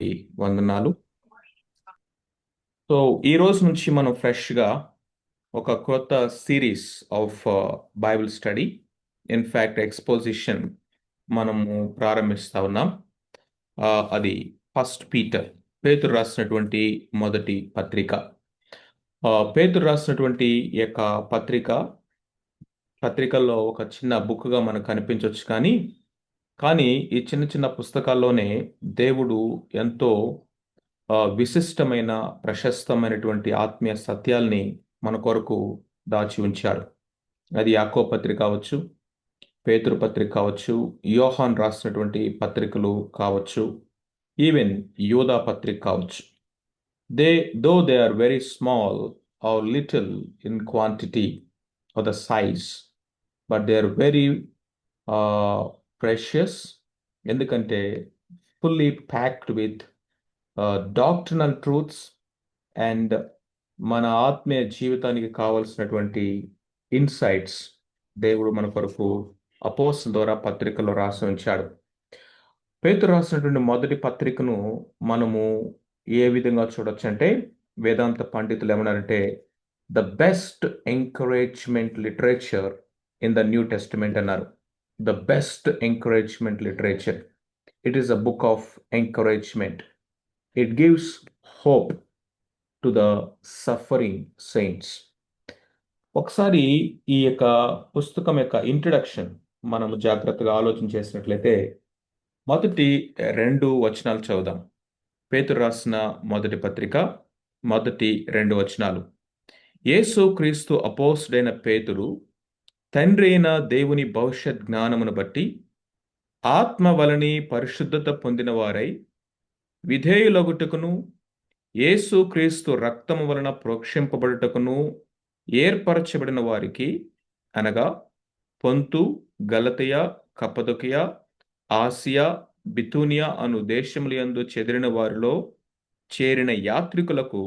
ఈ వందనాలు. సో ఈ రోజు నుంచి మనం ఫ్రెష్గా ఒక కొత్త series of Bible study, in fact exposition మనము ప్రారంభిస్తా ఉన్నాం. అది ఫస్ట్ పీటర్, పేతురు రాసినటువంటి మొదటి పత్రిక. పేతురు రాసినటువంటి ఈ యొక్క పత్రికల్లో ఒక చిన్న బుక్గా మనకు కనిపించవచ్చు, కానీ ఈ చిన్న చిన్న పుస్తకాల్లోనే దేవుడు ఎంతో విశిష్టమైన, ప్రశస్తమైనటువంటి ఆత్మీయ సత్యాల్ని మన కొరకు దాచి ఉంచాడు. అది యాకోబు పత్రిక కావచ్చు, పేతురు పత్రిక కావచ్చు, యోహాన్ రాసినటువంటి పత్రికలు కావచ్చు, ఈవెన్ యోధా పత్రిక కావచ్చు. They they are very small or little in quantity or the size, but they are very precious. ఎందుకంటే fully packed with doctrinal truths and మన ఆత్మీయ జీవితానికి కావలసినటువంటి ఇన్సైట్స్ దేవుడు మన కొరకు అపోస్తలుల ద్వారా పత్రికలో రాసి ఉంచాడు. పేతురు రాసినటువంటి మొదటి పత్రికను మనము ఏ విధంగా చూడొచ్చు అంటే, వేదాంత పండితులు ఏమన్నారంటే, the best encouragement literature in the New Testament అన్నారు. The best encouragement literature. It is a book of encouragement. It gives hope to the suffering saints. ఒకసారి ఈ యొక్క పుస్తకం యొక్క ఇంట్రడక్షన్ మనము జాగ్రత్తగా ఆలోచన చేసినట్లయితే, మొదటి 2 వచనాలు చదువుదాం. పేతురు రాసిన మొదటి పత్రిక, మొదటి 2 వచనాలు. యేసు క్రీస్తు అపోస్తుడైన పేతురు, తండ్రి అయిన దేవుని భవిష్యత్ జ్ఞానమును బట్టి ఆత్మ వలని పరిశుద్ధత పొందిన వారై విధేయులగుటకును, యేసు క్రీస్తు రక్తము వలన ప్రోక్షింపబడుటకును ఏర్పరచబడిన వారికి, అనగా పొంతు, గలతయ, కప్పదొకియ, ఆసియా, బితూనియా అను దేశములందు చెదిరిన వారిలో చేరిన యాత్రికులకు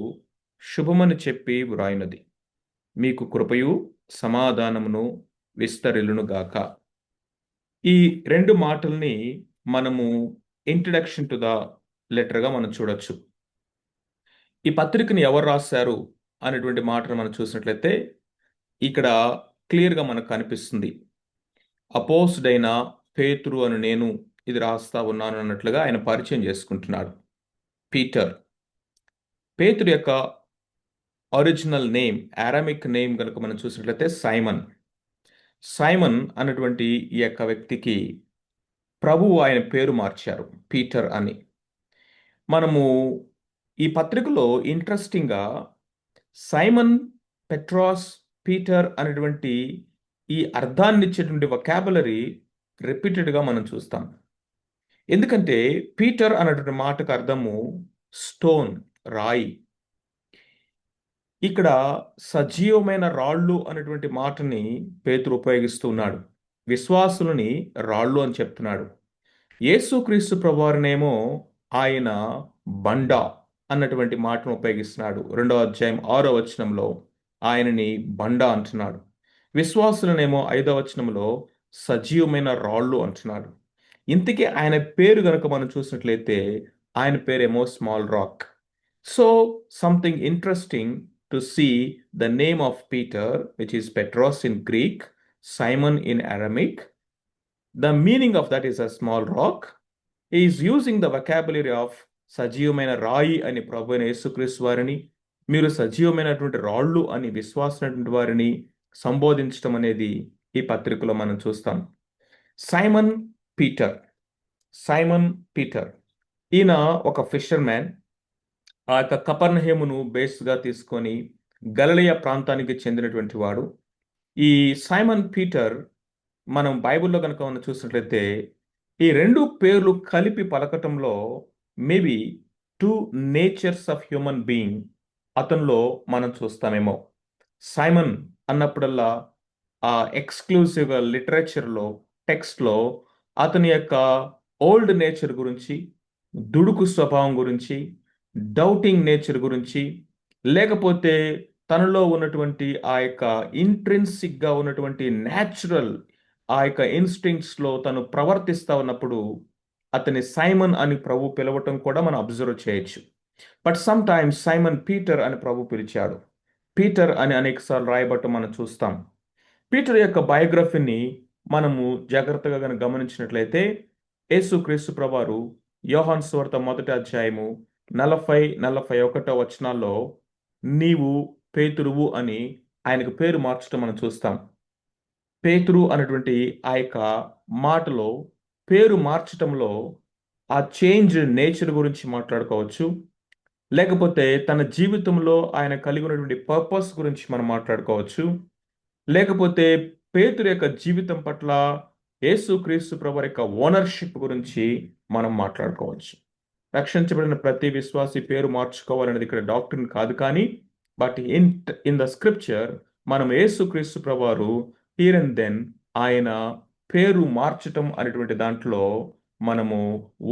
శుభమని చెప్పి వ్రాయినది. మీకు కృపయు సమాధానమును విస్తరిల్లునుగాక. ఈ 2 మాటల్ని మనము ఇంట్రడక్షన్ టు ద లెటర్గా మనం చూడొచ్చు. ఈ పత్రికని ఎవరు రాశారు అనేటువంటి మాటను మనం చూసినట్లయితే, ఇక్కడ క్లియర్గా మనకు కనిపిస్తుంది. అపోస్తుడైన పేతురు అని నేను ఇది రాస్తా ఉన్నాను అన్నట్లుగా ఆయన పరిచయం చేసుకుంటున్నాడు. పీటర్. పేతురు యొక్క ఒరిజినల్ నేమ్, అరామిక్ నేమ్ కనుక మనం చూసినట్లయితే సైమన్. సైమన్ అన్నటువంటి ఈ యొక్క వ్యక్తికి ప్రభువు ఆయన పేరు మార్చారు, పీటర్ అని. మనము ఈ పత్రికలో ఇంట్రెస్టింగ్గా సైమన్, పెట్రాస్, పీటర్ అనేటువంటి ఈ అర్థాన్ని ఇచ్చేటువంటి వొకాబులరీ రిపీటెడ్గా మనం చూస్తాం. ఎందుకంటే పీటర్ అన్నటువంటి మాటకు అర్థము స్టోన్, రాయి. ఇక్కడ సజీవమైన రాళ్ళు అనేటువంటి మాటని పేతురు ఉపయోగిస్తూ ఉన్నాడు. విశ్వాసులని రాళ్ళు అని చెప్తున్నాడు. యేసుక్రీస్తు ప్రభువారినేమో ఆయన బండ అన్నటువంటి మాటను ఉపయోగిస్తున్నాడు. 2వ అధ్యాయం 6వ వచనంలో ఆయనని బండ అంటున్నాడు. విశ్వాసులనేమో 5వ వచనంలో సజీవమైన రాళ్ళు అంటున్నాడు. ఇంతకీ ఆయన పేరు గనక మనం చూసినట్లయితే ఆయన పేరేమో small rock. So something interesting to see the name of Peter, which is Petros in Greek, Simon in Aramaic. The meaning of that is a small rock. He is using the vocabulary of సజీవమైన రాయి అని ప్రభు అయిన యేసుక్రీస్తు వారిని, మీరు సజీవమైనటువంటి రాళ్ళు అని విశ్వాసమైనటువంటి వారిని సంబోధించడం అనేది ఈ పత్రికలో మనం చూస్తాం. Simon Peter. సైమన్ పీటర్ ఈయన ఒక ఫిషర్ మ్యాన్. ఆ యొక్క కపర్నహేమును బేస్గా తీసుకొని గలిలయ ప్రాంతానికి చెందినటువంటి వాడు. ఈ సైమన్ పీటర్ మనం బైబిల్లో కనుక మనం చూసినట్లయితే ఈ 2 పేర్లు కలిపి పలకటంలో maybe 2 natures of human being అతనిలో మనం చూస్తామేమో. సైమన్ అన్నప్పుడల్లా ఆ ఎక్స్క్లూజివ్గా లిటరేచర్లో, టెక్స్ట్లో అతని యొక్క ఓల్డ్ నేచర్ గురించి, దుడుకు స్వభావం గురించి, డౌటింగ్ నేచర్ గురించి, లేకపోతే తనలో ఉన్నటువంటి ఆ యొక్క ఇంట్రిన్సిక్గా ఉన్నటువంటి న్యాచురల్ ఆ యొక్క ఇన్స్టింక్ట్స్లో తను ప్రవర్తిస్తా ఉన్నప్పుడు అతని సైమన్ అని ప్రభు పిలవటం కూడా మనం అబ్జర్వ్ చేయొచ్చు. But some times Simon Peter అని ప్రభు పిలిచాడు. పీటర్ అని అనేకసార్లు రాయబట్టం మనం చూస్తాం. పీటర్ యొక్క బయోగ్రఫీని మనము జాగ్రత్తగా గనుక గమనించినట్లయితే, యేసుక్రీస్తు ప్రభువారు యోహాను సువార్త 1 అధ్యాయము 40-41 నీవు పేతురువు అని ఆయనకు పేరు మార్చడం మనం చూస్తాం. పేతురు అనేటువంటి ఆ యొక్క మాటలో పేరు మార్చటంలో ఆ చేంజ్ నేచర్ గురించి మాట్లాడుకోవచ్చు. లేకపోతే తన జీవితంలో ఆయన కలిగి ఉన్నటువంటి పర్పస్ గురించి మనం మాట్లాడుకోవచ్చు. లేకపోతే పేతురు యొక్క జీవితం పట్ల యేసుక్రీస్తు ప్రభు యొక్క ఓనర్షిప్ గురించి మనం మాట్లాడుకోవచ్చు. రక్షించబడిన ప్రతి విశ్వాసి పేరు మార్చుకోవాలనేది ఇక్కడ డాక్టరీన్ కాదు, కానీ బట్ ఇన్ ద స్క్రిప్చర్ మనం యేసుక్రీస్తు ప్రభువారు హియర్ అండ్ దెన్ ఆయన పేరు మార్చటం అనేటువంటి దాంట్లో మనము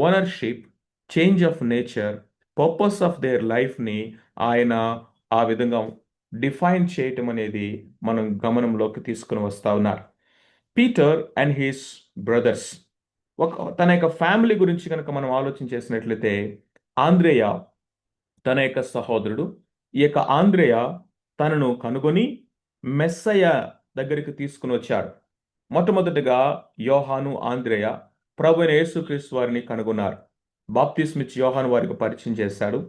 ownership, change of nature, purpose of their లైఫ్ని ఆయన ఆ విధంగా డిఫైన్ చేయటం అనేది మనం గమనంలోకి తీసుకుని వస్తా ఉన్నారు. పీటర్ అండ్ హిస్ బ్రదర్స్, తన యొక్క ఫ్యామిలీ గురించి కనుక మనం ఆలోచన చేసినట్లయితే, ఆంద్రేయ తన యొక్క సహోదరుడు. ఈ యొక్క ఆంద్రేయ తనను కనుగొని మెస్సయ్య దగ్గరికి తీసుకుని వచ్చాడు. మొట్టమొదటిగా యోహాను, ఆంద్రేయ ప్రభు అయిన యేసుక్రీస్తు వారిని కనుగొన్నారు. బాప్తిస్మిచ్చి యోహాను వారికి పరిచయం చేశాడు.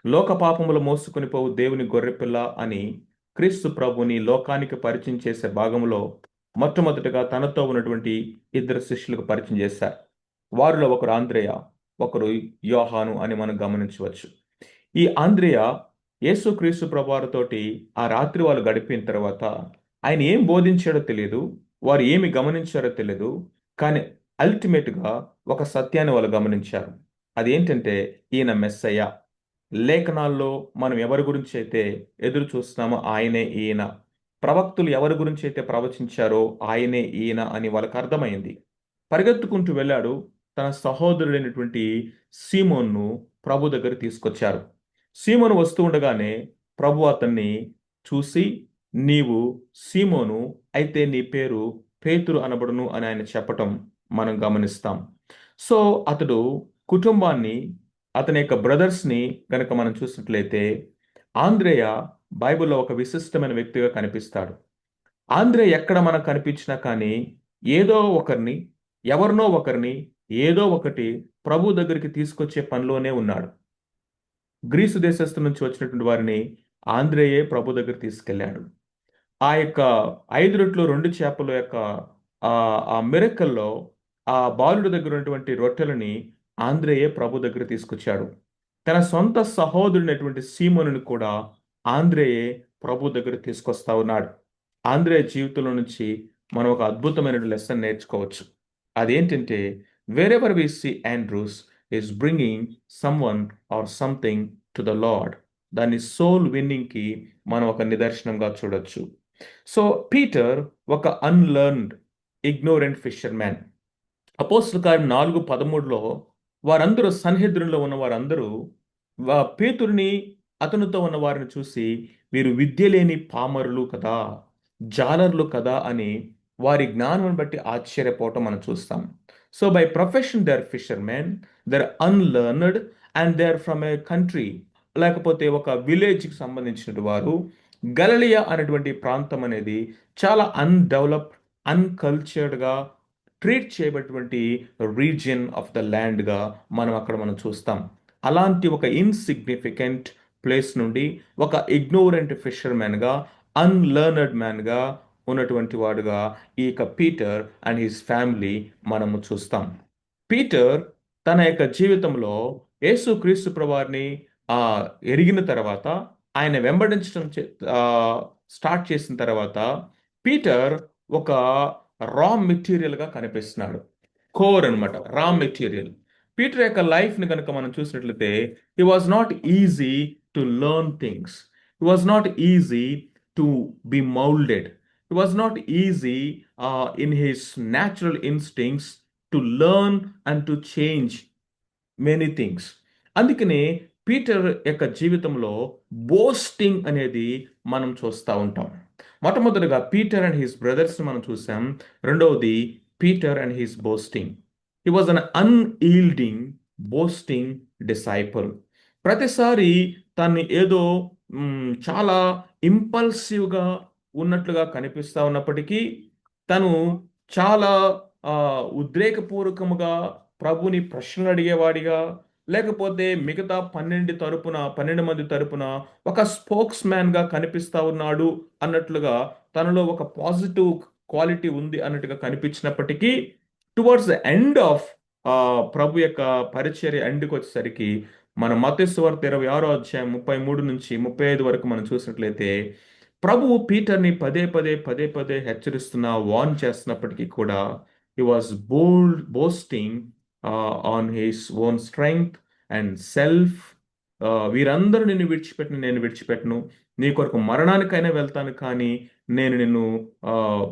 లోక పాపములు మోసుకొని పోవు దేవుని గొర్రెపిల్ల అని క్రీస్తు ప్రభుని లోకానికి పరిచయం చేసే భాగంలో మొట్టమొదటిగా తనతో ఉన్నటువంటి 2 శిష్యులకు పరిచయం చేశారు. వారిలో ఒకరు ఆంద్రేయ, ఒకరు యోహాను అని మనం గమనించవచ్చు. ఈ ఆంద్రేయ యేసుక్రీస్తు ప్రభువారితోటి ఆ రాత్రి వాళ్ళు గడిపిన తర్వాత ఆయన ఏం బోధించాడో తెలియదు, వారు ఏమి గమనించారో తెలియదు, కానీ అల్టిమేట్గా ఒక సత్యాన్ని వాళ్ళు గమనించారు. అదేంటంటే ఈయన మెస్సయ్య. లేఖనాల్లో మనం ఎవరి గురించి అయితే ఎదురు చూస్తున్నామో ఆయనే ఈయన. ప్రవక్తులు ఎవరి గురించి అయితే ప్రవచించారో ఆయనే ఈయన అని వాళ్ళకి అర్థమైంది. పరిగెత్తుకుంటూ వెళ్ళాడు. తన సహోదరుడైనటువంటి సీమోన్ను ప్రభు దగ్గర తీసుకొచ్చారు. సీమోను వస్తూ ఉండగానే ప్రభు అతన్ని చూసి, నీవు సీమోను, అయితే నీ పేరు పేతురు అనబడును అని ఆయన చెప్పటం మనం గమనిస్తాం. సో అతడు కుటుంబాన్ని, అతని యొక్క బ్రదర్స్ని గనక మనం చూసినట్లయితే, ఆంద్రేయ బైబిల్లో ఒక విశిష్టమైన వ్యక్తిగా కనిపిస్తాడు. ఆంద్రేయ ఎక్కడ మనకు కనిపించినా కానీ ఏదో ఒకరిని, ఎవరినో ఒకరిని, ఏదో ఒకటి ప్రభు దగ్గరికి తీసుకొచ్చే పనిలోనే ఉన్నాడు. గ్రీసు దేశస్థు నుంచి వచ్చినటువంటి వారిని ఆంద్రేయే ప్రభు దగ్గర తీసుకెళ్ళాడు. ఆ యొక్క 5 రొట్టెలు 2 చేపల యొక్క ఆ మిరకల్లో ఆ బాలుడి దగ్గర ఉన్నటువంటి రొట్టెలని ఆంద్రేయే ప్రభు దగ్గర తీసుకొచ్చాడు. తన సొంత సహోదరుడైనటువంటి సీమోనుని కూడా ఆంద్రేయే ప్రభు దగ్గర తీసుకొస్తా ఉన్నాడు. ఆంద్రేయ జీవితంలో నుంచి మనం ఒక అద్భుతమైన లెసన్ నేర్చుకోవచ్చు. అదేంటంటే, wherever we see Andrews is bringing someone or something to the Lord. దాన్ని సోల్ విన్నింగ్కి మనం ఒక నిదర్శనంగా చూడొచ్చు. సో పీటర్ ఒక అన్లర్న్డ్, ఇగ్నోరెంట్ ఫిషర్ మ్యాన్. అపోస్తల కార్యం 4:13 వారందరూ, సన్హెద్రిన్లో ఉన్న వారందరూ పేతురుని, అతనితో ఉన్న వారిని చూసి, వీరు విద్య లేని పామరులు కదా, జాలర్లు కదా అని వారి జ్ఞానం బట్టి ఆశ్చర్యపోవటం మనం చూస్తాం. So by profession they are fishermen, they are unlearned and they are from a country, లేకపోతే ఒక విలేజ్కి సంబంధించిన వారు. గలిలయ అనేటువంటి ప్రాంతం అనేది చాలా అన్డెవలప్డ్, అన్కల్చర్డ్గా ట్రీట్ చేయబడినటువంటి రీజియన్ ఆఫ్ ద ల్యాండ్గా మనం చూస్తాం. అలాంటి ఒక ఇన్సిగ్నిఫికెంట్ ప్లేస్ నుండి ఒక ఇగ్నోరెంట్ ఫిషర్మెన్గా, అన్లర్నర్డ్ మ్యాన్గా ఉన్నటువంటి వాడుగా ఈ యొక్క పీటర్ అండ్ హిస్ ఫ్యామిలీ మనము చూస్తాం. పీటర్ తన యొక్క జీవితంలో యేసుక్రీస్తు ప్రభువారిని ఎరిగిన తర్వాత, ఆయన వెంబడించడం స్టార్ట్ చేసిన తర్వాత, పీటర్ ఒక రా మెటీరియల్గా కనిపిస్తున్నాడు. కోర్ అనమాట, రా మెటీరియల్. పీటర్ యొక్క లైఫ్ని కనుక మనం చూసినట్లయితే, he was not easy to learn things, he was not easy to be moulded, he was not easy in his natural instincts to learn and to change many things. అందుకనే Peter యొక్క జీవితంలో boasting అనేది మనం చూస్తూ ఉంటాం. మొట్టమొదటిగా Peter and his brothers మనం చూసాం. రెండవది Peter and his boasting. He was un unyielding boasting disciple. ప్రతిసారి తన్ని ఏదో చాలా ఇంపల్సివ్గా ఉన్నట్లుగా కనిపిస్తా ఉన్నప్పటికీ తను చాలా ఉద్రేకపూర్వకముగా ప్రభుని ప్రశ్నలు అడిగేవాడిగా, లేకపోతే మిగతా 12 మంది తరపున ఒక స్పోక్స్ మ్యాన్‌గా కనిపిస్తా ఉన్నాడు అన్నట్లుగా తనలో ఒక పాజిటివ్ క్వాలిటీ ఉంది అన్నట్టుగా కనిపించినప్పటికీ టువర్డ్స్ ద ఎండ్ ఆఫ్ ప్రభు యొక్క పరిచర్య ఎండ్‌కొచ్చేసరికి మన మత్తయి సువార్త 26వ అధ్యాయం 33-35 వరకు మనం చూసినట్లయితే ప్రభువు పీటర్‌ని పదే పదే హెచ్చరిస్తున్నా, వార్న్ చేస్తున్నప్పటికీ కూడా he was boasting on his own strength and self. వీరందరూ నిన్ను విడిచిపెట్టిన నేను విడిచిపెట్టను. నీ కొరకు మరణానికైనా వెళ్తాను కానీ నేను నిన్ను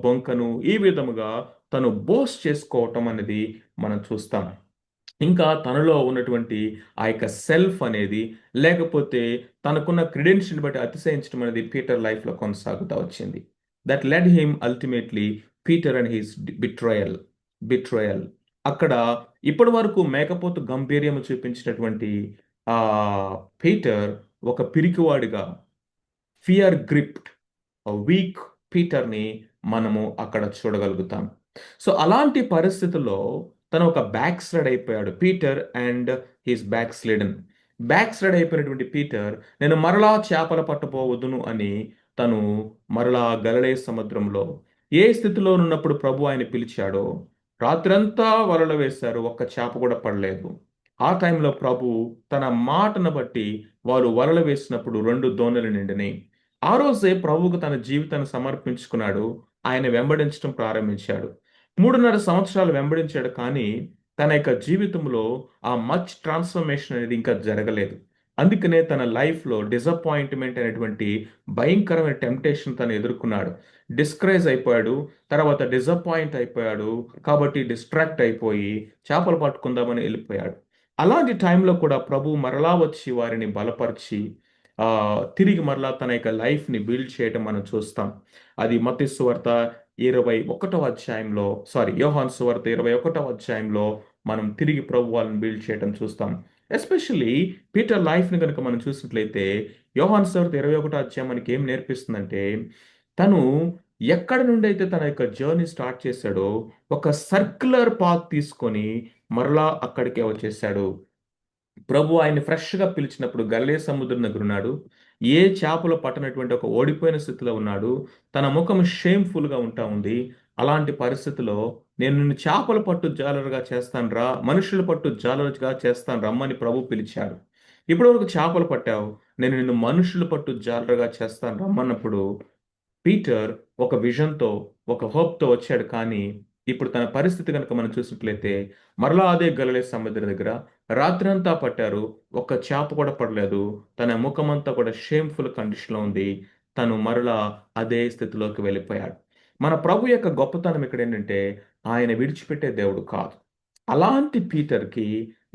బొంకను. ఈ విధముగా తను బోస్ట్ చేసుకోవటం అనేది మనం చూస్తాం. ఇంకా తనలో ఉన్నటువంటి ఆ యొక్క సెల్ఫ్ అనేది, లేకపోతే తనకున్న క్రెడెన్షియల్‌ని బట్టి అతిశయించడం అనేది పీటర్ లైఫ్‌లో కొనసాగుతా వచ్చింది. That led him ultimately Peter and his betrayal. అక్కడ ఇప్పటి వరకు మేకపోతు గంభీర్యము చూపించినటువంటి పీటర్ ఒక పిరికివాడిగా, ఫియర్ గ్రిప్డ్ వీక్ పీటర్‌ని మనము అక్కడ చూడగలుగుతాం. సో, అలాంటి పరిస్థితుల్లో తను ఒక బ్యాక్ స్లైడ్ అయిపోయాడు. Peter and his backslidden. Backslide అయిపోయినటువంటి పీటర్, నేను మరలా చేపలు పట్టబోవదును అని తను మరలా గలిలయ సముద్రంలో ఏ స్థితిలోనున్నప్పుడు ప్రభు ఆయన పిలిచాడో, రాత్రంతా వలలు వేశారు. ఒక్క చేప కూడా పడలేదు. ఆ టైంలో ప్రభు తన మాటను బట్టి వారు వలలు వేసినప్పుడు 2 దోణిలు నిండినాయి. ఆ రోజే ప్రభువుకు తన జీవితాన్ని సమర్పించుకున్నాడు. ఆయన వెంబడించడం ప్రారంభించాడు. 3.5 సంవత్సరాలు వెంబడించాడు కానీ, తన యొక్క జీవితంలో ఆ మచ్ ట్రాన్స్‌ఫర్మేషన్ అనేది ఇంకా జరగలేదు. అందుకనే తన లైఫ్‌లో డిసప్పాయింట్‌మెంట్ అనేటువంటి భయంకరమైన టెంప్టేషన్ తను ఎదుర్కొన్నాడు. డిస్కరేజ్ అయిపోయాడు. తర్వాత డిసప్పాయింట్ అయిపోయాడు. కాబట్టి డిస్ట్రాక్ట్ అయిపోయి చేపలు పట్టుకుందామని ఎళ్ళిపోయాడు. అలాంటి టైంలో కూడా ప్రభువు మరలా వచ్చి వారిని బలపరిచి తిరిగి మరలా తన యొక్క లైఫ్‌ని బిల్డ్ చేయటం మనం చూస్తాం. అది మత్తయి సువార్త 21వ అధ్యాయంలో, యోహాను సువార్త 21వ అధ్యాయంలో మనం తిరిగి ప్రభు వాళ్ళని బిల్డ్ చేయటం చూస్తాం. ఎస్పెషల్లీ పీటర్ లైఫ్‌ని గనుక మనం చూసినట్లయితే యోహాను సువార్త 21వ అధ్యాయం మనకి ఏం నేర్పిస్తుందంటే, తను ఎక్కడి నుండైతే తన యొక్క జర్నీ స్టార్ట్ చేశాడో ఒక సర్క్యులర్ పాత్ తీసుకొని మరలా అక్కడికే వచ్చేసాడు. ప్రభు ఆయన్ని ఫ్రెష్‌గా పిలిచినప్పుడు గలిలయ సముద్రం దగ్గరున్నాడు. ఏ చేపలు పట్టనటువంటి ఒక ఓడిపోయిన స్థితిలో ఉన్నాడు. తన ముఖం షేమ్‌ఫుల్‌గా ఉంటా ఉంది. అలాంటి పరిస్థితిలో నేను నిన్ను చేపలు పట్టు జాలరుగా చేస్తాను రా, మనుషులు పట్టు జాలరుగా చేస్తాను రమ్మని ప్రభు పిలిచాడు. ఇప్పటివరకు చేపలు పట్టావు. నేను నిన్ను మనుషులు పట్టు జాలరుగా చేస్తాను రమ్మన్నప్పుడు పీటర్ ఒక విజన్‌తో, ఒక హోప్‌తో వచ్చాడు కానీ, ఇప్పుడు తన పరిస్థితి గనుక మనం చూసినట్లయితే, మరలా అదే గలిలయ సముద్రం దగ్గర రాత్రంతా పట్టారు. ఒక్క చేప కూడా పడలేదు. తన ముఖమంతా కూడా షేమ్‌ఫుల్ కండిషన్‌లో ఉంది. తను మరలా అదే స్థితిలోకి వెళ్ళిపోయాడు. మన ప్రభు యొక్క గొప్పతనం ఇక్కడేంటంటే, ఆయన విడిచిపెట్టే దేవుడు కాదు. అలాంటి పీటర్‌కి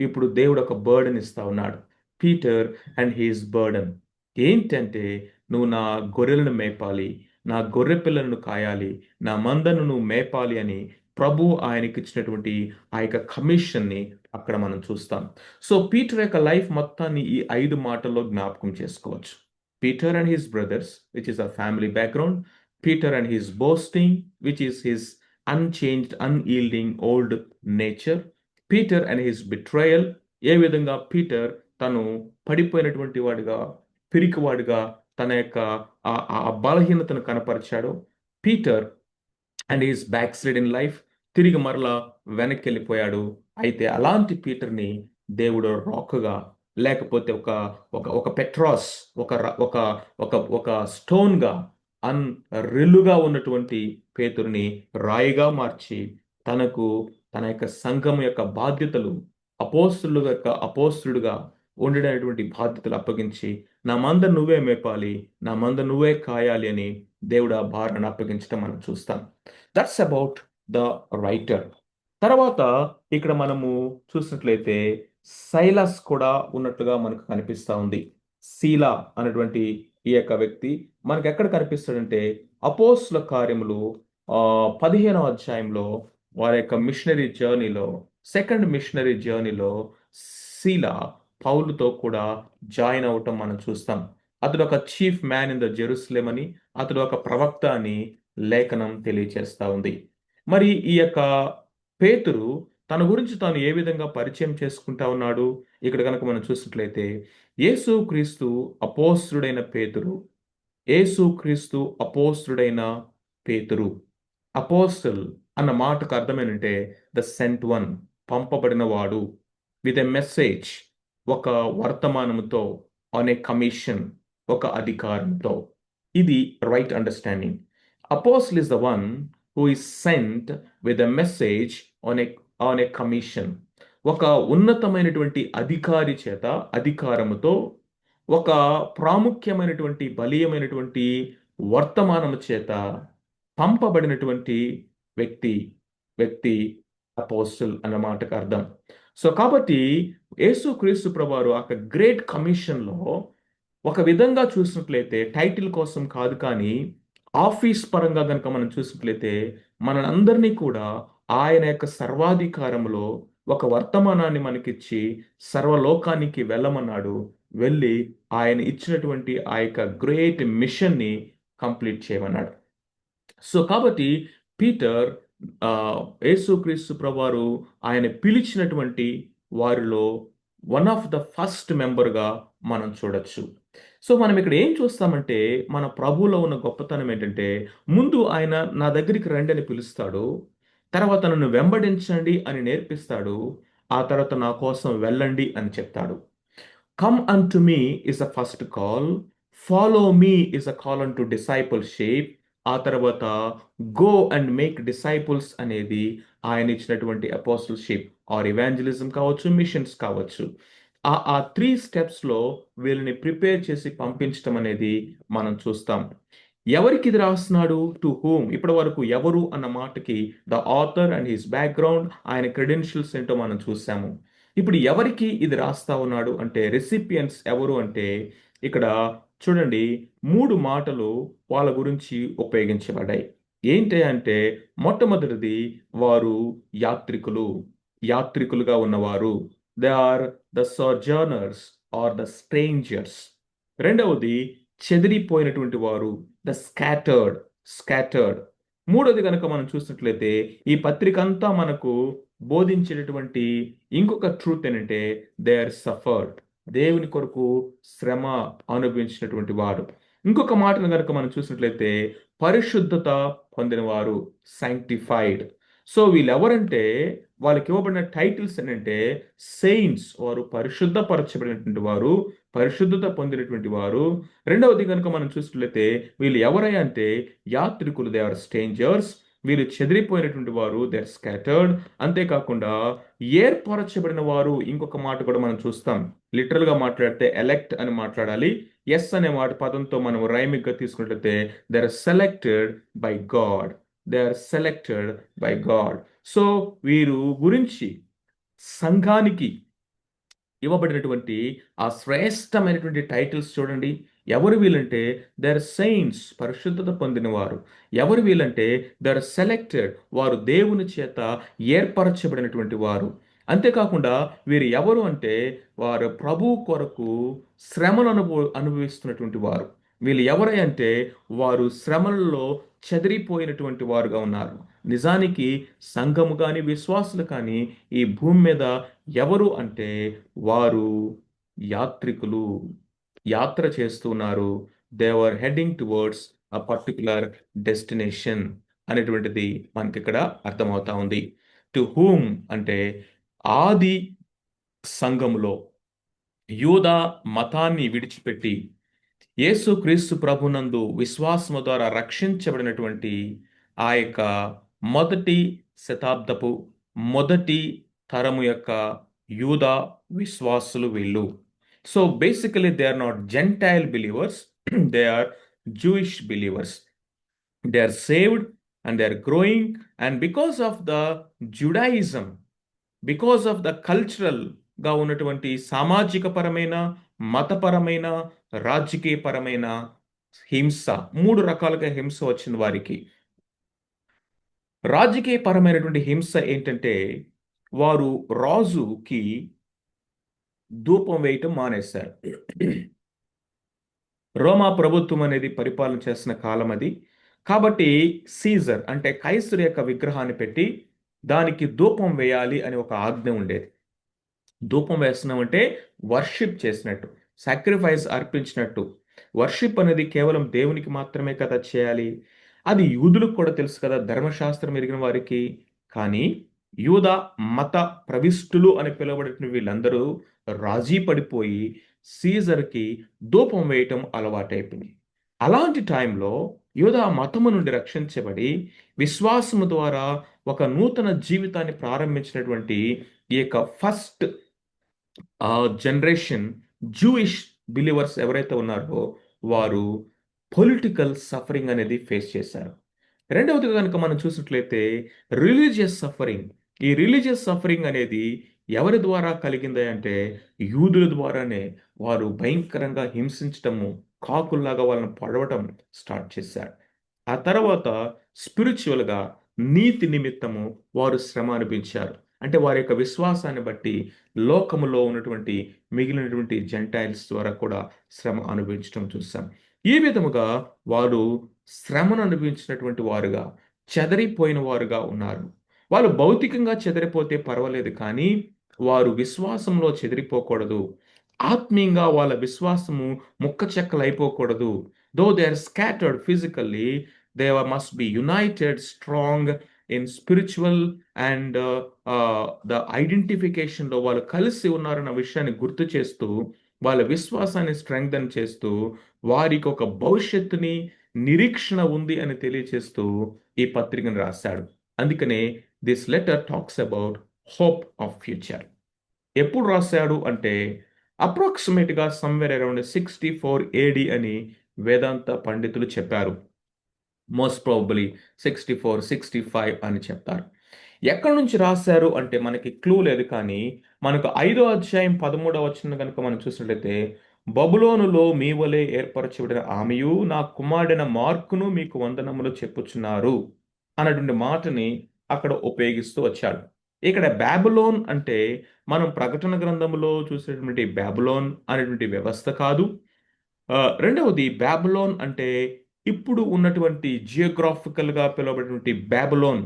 ఇప్పుడు దేవుడు ఒక బర్డెన్ ఇస్తా ఉన్నాడు. Peter and his burden. ఏంటంటే, నువ్వు నా గొర్రెలను మేపాలి. నా గొర్రె పిల్లలను కాయాలి. నా మందను నువ్వు మేపాలి అని ప్రభువు ఆయనకిచ్చినటువంటి ఆ యొక్క కమిషన్‌ని అక్కడ మనం చూస్తాం. సో, పీటర్ యొక్క లైఫ్ మొత్తాన్ని ఈ 5 మాటల్లో జ్ఞాపకం చేసుకోవచ్చు. Peter and his brothers which is a family background. Peter and his boasting which is his unchanged, unyielding old nature. Peter and his betrayal. ఏ విధంగా పీటర్ తను పడిపోయినటువంటి వాడిగా, పిరికివాడిగా తన యొక్క ఆ బలహీనతను కనపరిచాడో, Peter and his backslide in life తిరిగి మరలా వెనక్కెళ్ళిపోయాడు. అయితే అలాంటి పీటర్‌ని దేవుడు రాక్‌గా, లేకపోతే ఒక ఒక ఒక పెట్రాస్, ఒక ర ఒక ఒక ఒక స్టోన్‌గా, రెల్లుగా ఉన్నటువంటి పేతురుని రాయిగా మార్చి, తనకు తన యొక్క సంఘం యొక్క బాధ్యతలు, అపోస్తలుడుగా ఉండేటటువంటి బాధ్యతలు అప్పగించి, నా మంద నువ్వే మేపాలి, నా మంద నువ్వే కాయాలి అని దేవుడు ఆ భారాన్ని అప్పగించడం మనం చూస్తాం. That's about the writer. తర్వాత ఇక్కడ మనము చూసినట్లయితే సైలస్ కూడా ఉన్నట్లుగా మనకు కనిపిస్తా ఉంది. సీలా అనేటువంటి ఈ యొక్క వ్యక్తి మనకెక్కడ కనిపిస్తాడంటే అపోస్తలుల కార్యములు 15వ అధ్యాయంలో వారి యొక్క మిషనరీ జర్నీలో సెకండ్ మిషనరీ జర్నీలో శీలా పౌలుతో కూడా జాయిన్ అవటం మనం చూస్తాం. అతడు ఒక chief man in the Jerusalem అని, అతడు ఒక ప్రవక్త అని లేఖనం తెలియచేస్తా ఉంది. మరి ఈ యొక్క పేతురు తన గురించి తాను ఏ విధంగా పరిచయం చేసుకుంటా ఉన్నాడు? ఇక్కడ కనుక మనం చూసినట్లయితే యేసు క్రీస్తు అపోస్తుడైన పేతురు, యేసుక్రీస్తు అపోస్తుడైన పేతురు. అపోస్తల్ అన్న మాటకు అర్థం ఏంటంటే ద సెంట్ వన్, పంపబడిన వాడు, విత్ ఎ మెసేజ్, ఒక వర్తమానముతో, ఆన్ ఏ కమిషన్, ఒక అధికారంతో. ఇది right understanding. Apostle is the one who is sent with a message on a commission. ఒక ఉన్నతమైనటువంటి అధికారి చేత, అధికారముతో, ఒక ప్రాముఖ్యమైనటువంటి బలీయమైనటువంటి వర్తమానము చేత పంపబడినటువంటి వ్యక్తి వ్యక్తి అపోస్టల్ అన్న మాటకు అర్థం. సో కాబట్టి యేసుక్రీస్తు ప్రభువారు ఒక గ్రేట్ కమిషన్లో ఒక విధంగా చూసినట్లయితే టైటిల్ కోసం కాదు, కానీ ఆఫీస్ పరంగా కనుక మనం చూసినట్లయితే మనందరినీ కూడా ఆయన యొక్క సర్వాధికారంలో ఒక వర్తమానాన్ని మనకిచ్చి సర్వలోకానికి వెళ్ళమన్నాడు. వెళ్ళి ఆయన ఇచ్చినటువంటి ఆ యొక్క గ్రేట్ మిషన్ని కంప్లీట్ చేయమన్నాడు. సో కాబట్టి పీటర్ ఆ, యేసుక్రీస్తు ప్రభువారు ఆయన పిలిచినటువంటి వారిలో వన్ ఆఫ్ ద ఫస్ట్ మెంబర్గా మనం చూడొచ్చు. సో మనం ఇక్కడ ఏం చూస్తామంటే మన ప్రభువులో ఉన్న గొప్పతనం ఏంటంటే ముందు ఆయన నా దగ్గరికి రండి అని పిలుస్తాడు, తర్వాత నన్ను వెంబడించండి అని నేర్పిస్తాడు, ఆ తర్వాత నా కోసం వెళ్ళండి అని చెప్తాడు. Come unto me is a first call. Follow me is a call unto discipleship. ఆ తర్వాత గో అండ్ మేక్ డిసైపుల్స్ అనేది ఆయన ఇచ్చినటువంటి అపోస్టల్షిప్ ఆర్ ఇవాంజలిజం కావచ్చు, మిషన్స్ కావచ్చు. ఆ త్రీ స్టెప్స్లో వీళ్ళని ప్రిపేర్ చేసి పంపించడం అనేది మనం చూస్తాం. ఎవరికి ఇది రాస్తున్నాడు? To whom. ఇప్పటి వరకు ఎవరు అన్న మాటకి the author and his background, ఆయన క్రెడెన్షియల్స్ ఏంటో మనం చూసాము. ఇప్పుడు ఎవరికి ఇది రాస్తా ఉన్నాడు అంటే రెసిపియన్స్ ఎవరు అంటే ఇక్కడ చూడండి, మూడు మాటలు వాళ్ళ గురించి ఉపయోగించబడ్డాయి. ఏంటి అంటే మొట్టమొదటిది వారు యాత్రికులు, యాత్రికులుగా ఉన్నవారు. They are the sojourners are the strangers. రెండవది చెదిరిపోయినటువంటి వారు, ద స్కాటర్డ్, స్కాటర్డ్. మూడోది కనుక మనం చూసినట్లయితే ఈ పత్రిక అంతా మనకు బోధించేటటువంటి ఇంకొక ట్రూత్ ఏంటంటే దే ఆర్ సఫర్డ్, దేవుని కొరకు శ్రమ అనుభవించినటువంటి వారు. ఇంకొక మాటను కనుక మనం చూసినట్లయితే పరిశుద్ధత పొందినవారు, sanctified. సో వీళ్ళు ఎవరంటే వాళ్ళకి ఇవ్వబడిన టైటిల్స్ ఏంటంటే సెయింట్స్, వారు పరిశుద్ధపరచబడినటువంటి వారు, పరిశుద్ధత పొందినటువంటి వారు. రెండవది కనుక మనం చూసినట్లయితే వీళ్ళు ఎవరై అంటే యాత్రికులు, దే ఆర్ స్ట్రేంజర్స్. వీళ్ళు చెదిరిపోయినటువంటి వారు, దే ఆర్ స్కాటర్డ్. అంతేకాకుండా ఏర్పరచబడిన వారు, ఇంకొక మాట కూడా మనం చూస్తాం. లిటరల్ గా మాట్లాడితే ఎలెక్ట్ అని మాట్లాడాలి. ఎస్ అనే మాట పదంతో మనం రైమిక్ గా తీసుకున్నట్లయితే they are selected by God, they are selected by God. So వీరు గురించి సంఘానికి ఇవ్వబడినటువంటి ఆ శ్రేష్టమైనటువంటి టైటిల్స్ చూడండి. ఎవరు వీళ్ళంటే దే ఆర్ సెయింట్స్, పరిశుద్ధత పొందినవారు. ఎవరు వీళ్ళంటే దే ఆర్ సెలెక్టెడ్, వారు దేవుని చేత ఏర్పరచబడినటువంటి వారు. అంతేకాకుండా వీరు ఎవరు అంటే వారు ప్రభు కొరకు శ్రమను అనుభవిస్తున్నటువంటి వారు. వీళ్ళు ఎవరై అంటే వారు శ్రమలలో చెదిరిపోయినటువంటి వారుగా ఉన్నారు. నిజానికి సంఘము కానీ విశ్వాసులు కానీ ఈ భూమి మీద ఎవరు అంటే వారు యాత్రికులు, యాత్ర చేస్తున్నారు. They are heading towards a particular destination అనేటువంటిది మనకి ఇక్కడ అర్థమవుతా ఉంది. టు హూమ్ అంటే ఆది సంఘములో యూదా మతాన్ని విడిచిపెట్టి యేసుక్రీస్తు ప్రభునందు విశ్వాసము ద్వారా రక్షించబడినటువంటి ఆ యొక్క మొదటి శతాబ్దపు మొదటి తరము యొక్క యూదా విశ్వాసులు వీళ్ళు. So basically they are not gentile believers, they are Jewish believers. They are saved and they are growing, and because of the Judaism, because of the cultural గా ఉన్నటువంటి సామాజిక పరమైన, మతపరమైన, రాజకీయపరమైన హింస, మూడు రకాలుగా హింస వచ్చింది వారికి. రాజకీయ పరమైనటువంటి హింస ఏంటంటే వారు రాజుకి ధూపం వేయటం మానేశారు. రోమా ప్రభుత్వం అనేది పరిపాలన చేసిన కాలం అది. కాబట్టి సీజర్ అంటే కైసర్ యొక్క విగ్రహాన్ని పెట్టి దానికి ధూపం వేయాలి అని ఒక ఆజ్ఞ ఉండేది. ధూపం వేస్తున్నామంటే వర్షిప్ చేసినట్టు, సాక్రిఫైస్ అర్పించినట్టు. వర్షిప్ అనేది కేవలం దేవునికి మాత్రమే కదా చేయాలి. అది యూదులకు కూడా తెలుసు కదా, ధర్మశాస్త్రం ఎరిగిన వారికి. కానీ యూద మత ప్రవిష్టులు అని పిలువబడిన వీళ్ళందరూ రాజీ పడిపోయి సీజర్కి ధూపం వేయటం అలవాటైపోయింది. అలాంటి టైంలో యూదా మతము నుండి రక్షించబడి విశ్వాసము ద్వారా ఒక నూతన జీవితాన్ని ప్రారంభించినటువంటి ఈ యొక్క ఫస్ట్ ఆ జనరేషన్ జూయిష్ బిలీవర్స్ ఎవరైతే ఉన్నారో వారు పొలిటికల్ సఫరింగ్ అనేది ఫేస్ చేశారు. రెండవదిగా కనుక మనం చూసినట్లయితే రిలీజియస్ సఫరింగ్. ఈ రిలీజియస్ సఫరింగ్ అనేది ఎవరి ద్వారా కలిగింది అంటే యూదుల ద్వారానే. వారు భయంకరంగా హింసించటము, కాకుల్లాగా వాళ్ళని పడవటం స్టార్ట్ చేశారు. ఆ తర్వాత స్పిరిచువల్గా నీతి నిమిత్తము వారు శ్రమ అనిపించారు. అంటే వారి యొక్క విశ్వాసాన్ని బట్టి లోకములో ఉన్నటువంటి మిగిలినటువంటి జెంటైల్స్ ద్వారా కూడా శ్రమ అనుభవించడం చూస్తాం. ఈ విధముగా వారు శ్రమను అనుభవించినటువంటి వారుగా, చెదరిపోయిన వారుగా ఉన్నారు. వాళ్ళు భౌతికంగా చెదిరిపోతే పర్వాలేదు కానీ వారు విశ్వాసంలో చెదిరిపోకూడదు. ఆత్మీయంగా వాళ్ళ విశ్వాసము ముక్క చెక్కలైపోకూడదు. Though they are scattered physically, they must be united strong in spiritual and the ఐడెంటిఫికేషన్లో వాళ్ళు కలిసి ఉన్నారన్న విషయాన్ని గుర్తు చేస్తూ వాళ్ళ విశ్వాసాన్ని స్ట్రెంగ్థన్ చేస్తూ వారికి ఒక భవిష్యత్తుని నిరీక్షణ ఉంది అని తెలియచేస్తూ ఈ పత్రికను రాశాడు. అందుకనే this letter talks about hope of future. ఎప్పుడు రాశాడు అంటే అప్రాక్సిమేట్గా సమ్వేర్ అరౌండ్ 64 AD అని వేదాంత పండితులు చెప్పారు. మోస్ట్ ప్రాబబ్లీ 64, 65 అని చెప్తారు. ఎక్కడి నుంచి రాశారు అంటే మనకి క్లూ లేదు కానీ మనకు 5వ అధ్యాయం 13వ వచనం కనుక మనం చూసినట్లయితే, బబులోనులో మీ వలె ఏర్పరచబడిన ఆమెయు నా కుమారుడైన మార్కును మీకు వందనములు చెప్పుచున్నారు అన్నటువంటి మాటని అక్కడ ఉపయోగిస్తూ వచ్చాడు. ఇక్కడ బాబిలోన్ అంటే మనం ప్రకటన గ్రంథంలో చూసినటువంటి బాబిలోన్ అనేటువంటి వ్యవస్థ కాదు. రెండవది బాబిలోన్ అంటే ఇప్పుడు ఉన్నటువంటి జియోగ్రాఫికల్గా పిలువబడినటువంటి బాబిలోన్,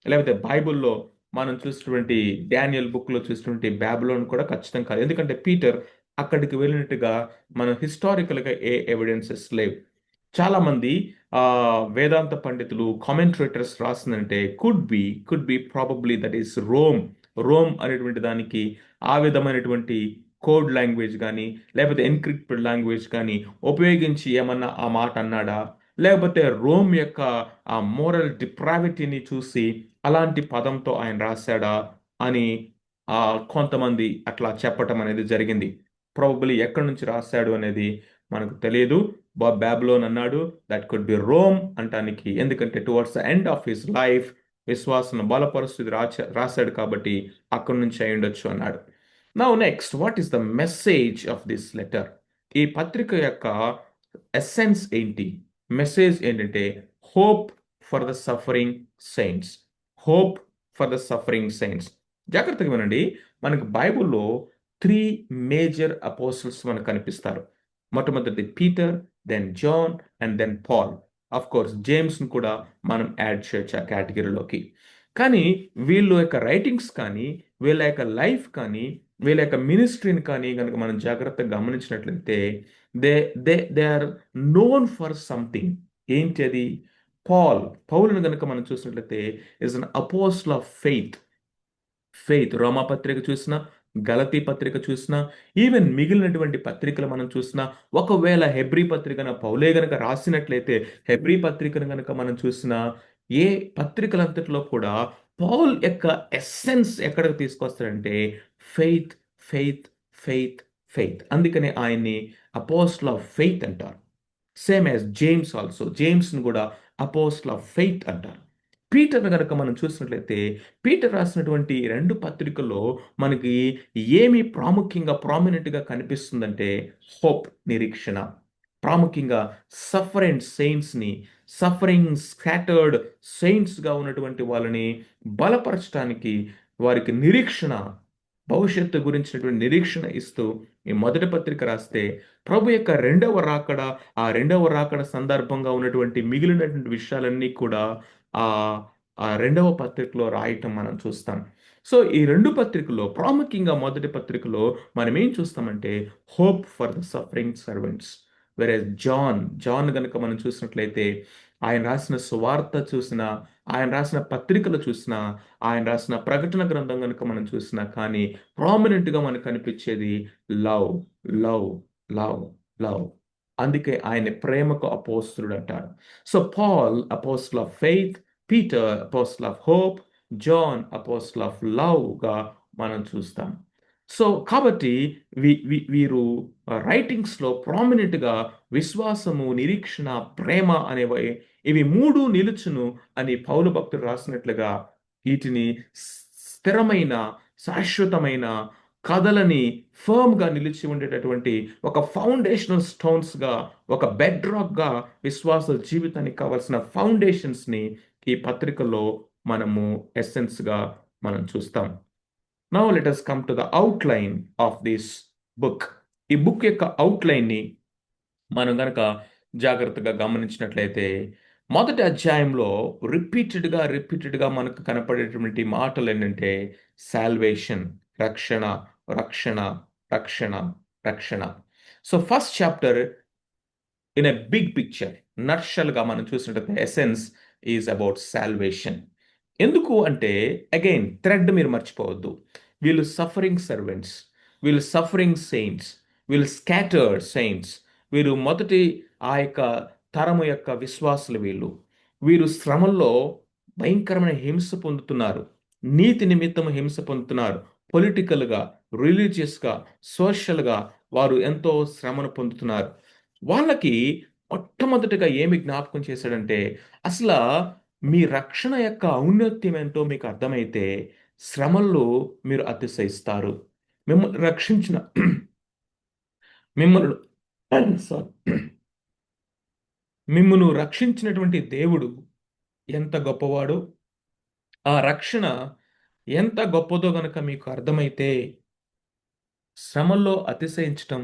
లేకపోతే బైబిల్‌లో మనం చూసినటువంటి డానియల్ బుక్‌లో చూసినటువంటి బాబిలోన్ కూడా ఖచ్చితం కాదు. ఎందుకంటే పీటర్ అక్కడికి వెళ్ళినట్టుగా మనం హిస్టారికల్‌గా ఏ ఎవిడెన్సెస్ లేవు. చాలామంది వేదాంత పండితులు, కామెంటేటర్స్ రాసిందంటే could be probably that is Rome. Rome అనేటువంటి దానికి ఆ విధమైనటువంటి కోడ్ లాంగ్వేజ్ గానీ, లేకపోతే ఎన్‌క్రిప్టెడ్ లాంగ్వేజ్ గానీ ఉపయోగించి ఏమన్నా ఆ మాట అన్నాడా? లేకపోతే రోమ్ యొక్క ఆ మోరల్ డిప్రావిటీని చూసి అలాంటి పదంతో ఆయన రాశాడా అని కొంతమంది అట్లా చెప్పటం అనేది జరిగింది. ప్రాబబ్లీ ఎక్కడి నుంచి రాశాడు అనేది మనకు తెలియదు. బాబిలోన్ అన్నాడు, దట్ కుడ్ బి రోమ్ అంటానికి. ఎందుకంటే towards the end of his life విశ్వాసం బలపరుస్తూ రాశాడు కాబట్టి అక్కడి నుంచి అయి ఉండొచ్చు అన్నాడు. Now next, what is the message of this letter? ఈ పత్రిక యొక్క ఎసెన్స్ ఏంటి? మెసేజ్ ఏంటంటే hope for the suffering saints. Hope for the suffering saints. జాగ్రత్తగా వినండి. మనకు బైబిల్లో 3 మేజర్ అపోస్టల్స్ మనకు కనిపిస్తారు. మొట్టమొదటి Peter, then John and then Paul. Of course జేమ్స్‌ని కూడా మనం యాడ్ చేయొచ్చు ఆ కేటగిరీలోకి. కానీ వీళ్ళ యొక్క రైటింగ్స్ కానీ, వీళ్ళ యొక్క లైఫ్ కానీ, వీళ్ళ యొక్క మినిస్ట్రీని కానీ గనుక మనం జాగ్రత్తగా గమనించినట్లయితే they they are known for something. ఏంటి అది? పౌలుని గనుక మనం చూసినట్లయితే is an apostle of faith. రోమా పత్రిక చూసినా, గలతీ పత్రిక చూసినా, ఈవెన్ మిగిలినటువంటి పత్రికలు మనం చూసినా, ఒకవేళ హెబ్రీ పత్రికన పౌలే గనక రాసినట్లయితే హెబ్రీ పత్రికను గనక మనం చూసినా, ఏ పత్రికలంతటిలో కూడా పౌల్ యొక్క ఎస్సెన్స్ ఎక్కడికి తీసుకొస్తాడంటే ఫెయిత్, ఫెయిత్, ఫెయిత్, ఫెయిత్. అందుకనే ఆయన్ని అపోస్టిల్ ఆఫ్ ఫెయిత్ అంటారు. Same as James also. జేమ్స్‌ని కూడా అపోస్టిల్ ఆఫ్ ఫెయిత్ అంటారు. పీటర్‌ని గనక మనం చూసినట్లయితే పీటర్ రాసినటువంటి 2 పత్రికల్లో మనకి ఏమి ప్రాముఖ్యంగా ప్రామినెంట్‌గా కనిపిస్తుందంటే హోప్, నిరీక్షణ. ప్రాముఖ్యంగా సఫరెంట్ సెయింట్స్‌ని, సఫరింగ్ స్కాటర్డ్ సెయింట్స్‌గా ఉన్నటువంటి వాళ్ళని బలపరచటానికి వారికి నిరీక్షణ, భవిష్యత్తు గురించినటువంటి నిరీక్షణ ఇస్తూ ఈ మొదటి పత్రిక రాస్తే, ప్రభు యొక్క రెండవ రాకడ, ఆ రెండవ రాకడ సందర్భంగా ఉన్నటువంటి మిగిలినటువంటి విషయాలన్నీ కూడా ఆ ఆ రెండవ పత్రికలో రాయటం మనం చూస్తాం. సో ఈ రెండు పత్రికల్లో ప్రాముఖ్యంగా మొదటి పత్రికలో మనం ఏం చూస్తామంటే hope for the suffering servants. వేరే జాన్ గనుక మనం చూసినట్లయితే ఆయన రాసిన సువార్త చూసిన, ఆయన రాసిన పత్రికలు చూసినా, ఆయన రాసిన ప్రకటన గ్రంథం కనుక మనం చూసినా కానీ ప్రామినెంట్గా మనకు కనిపించేది లవ్, లవ్, లవ్, లవ్. అందుకే ఆయన ప్రేమకు అపోస్తులుడు అంటారు. So Paul apostle of faith, Peter apostle of hope, John apostle of లవ్గా మనం చూస్తాం. సో కాబట్టి వీరు రైటింగ్స్లో ప్రామినెంట్గా విశ్వాసము, నిరీక్షణ, ప్రేమ అనేవి ఇవి మూడు నిలుచును అని పౌలు భక్తుడు రాసినట్లుగా వీటిని స్థిరమైన, శాశ్వతమైన, కథలని ఫర్మ్గా నిలిచి ఉండేటటువంటి ఒక ఫౌండేషనల్ స్టోన్స్గా, ఒక బెడ్ రాక్గా విశ్వాస జీవితానికి కావాల్సిన ఫౌండేషన్స్ని ఈ పత్రికలో మనము ఎసెన్స్గా మనం చూస్తాం. Now let us come to the outline of this book. ఈ బుక్ యొక్క అవుట్లైన్ని మనం గనక జాగ్రత్తగా గమనించినట్లయితే మొదటి అధ్యాయంలో రిపీటెడ్గా మనకు కనపడేటువంటి మాటలు ఏంటంటే సాల్వేషన్, రక్షణ, రక్షణ, రక్షణ, రక్షణ. So first chapter in a big picture, నర్షల్గా మనం చూసినట్లయితే ఎసెన్స్ ఈజ్ అబౌట్ సాల్వేషన్. ఎందుకు అంటే అగైన్ థ్రెడ్ మీరు మర్చిపోవద్దు. వీళ్ళు సఫరింగ్ సర్వెంట్స్, వీళ్ళు సఫరింగ్ సెయింట్స్, వీళ్ళు స్కాటర్డ్ సెయింట్స్, వీరు మొదటి ఆ యొక్క తరము యొక్క విశ్వాసులు. వీరు శ్రమల్లో భయంకరమైన హింస పొందుతున్నారు, నీతి నిమిత్తం హింస పొందుతున్నారు, పొలిటికల్గా, రిలీజియస్గా, సోషల్గా వారు ఎంతో శ్రమను పొందుతున్నారు. వాళ్ళకి మొట్టమొదటిగా ఏమి జ్ఞాపకం చేశాడంటే అసలు మీ రక్షణ యొక్క ఔన్నత్యం ఏంటో మీకు అర్థమైతే శ్రమల్లో మీరు అతిశయిస్తారు. మిమ్మల్ని రక్షించిన మిమ్మల్ని సారీ మిమ్మును రక్షించినటువంటి దేవుడు ఎంత గొప్పవాడు, ఆ రక్షణ ఎంత గొప్పదో గనక మీకు అర్థమైతే శ్రమల్లో అతిశయించటం,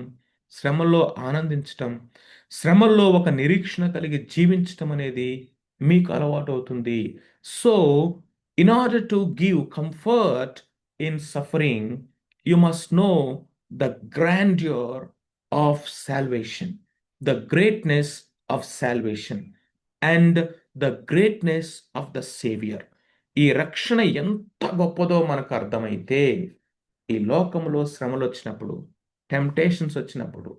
శ్రమల్లో ఆనందించటం, శ్రమల్లో ఒక నిరీక్షణ కలిగి జీవించటం అనేది మీకు అలవాటు అవుతుంది. So in order to give comfort in suffering you must know the grandeur of salvation, the greatness of salvation and the greatness of the saviour. ఈ రక్షణ ఎంత గొప్పదో మనకు అర్థమైతే ఈ లోకంలో శ్రమలు వచ్చినప్పుడు, టెంప్టేషన్స్ వచ్చినప్పుడు,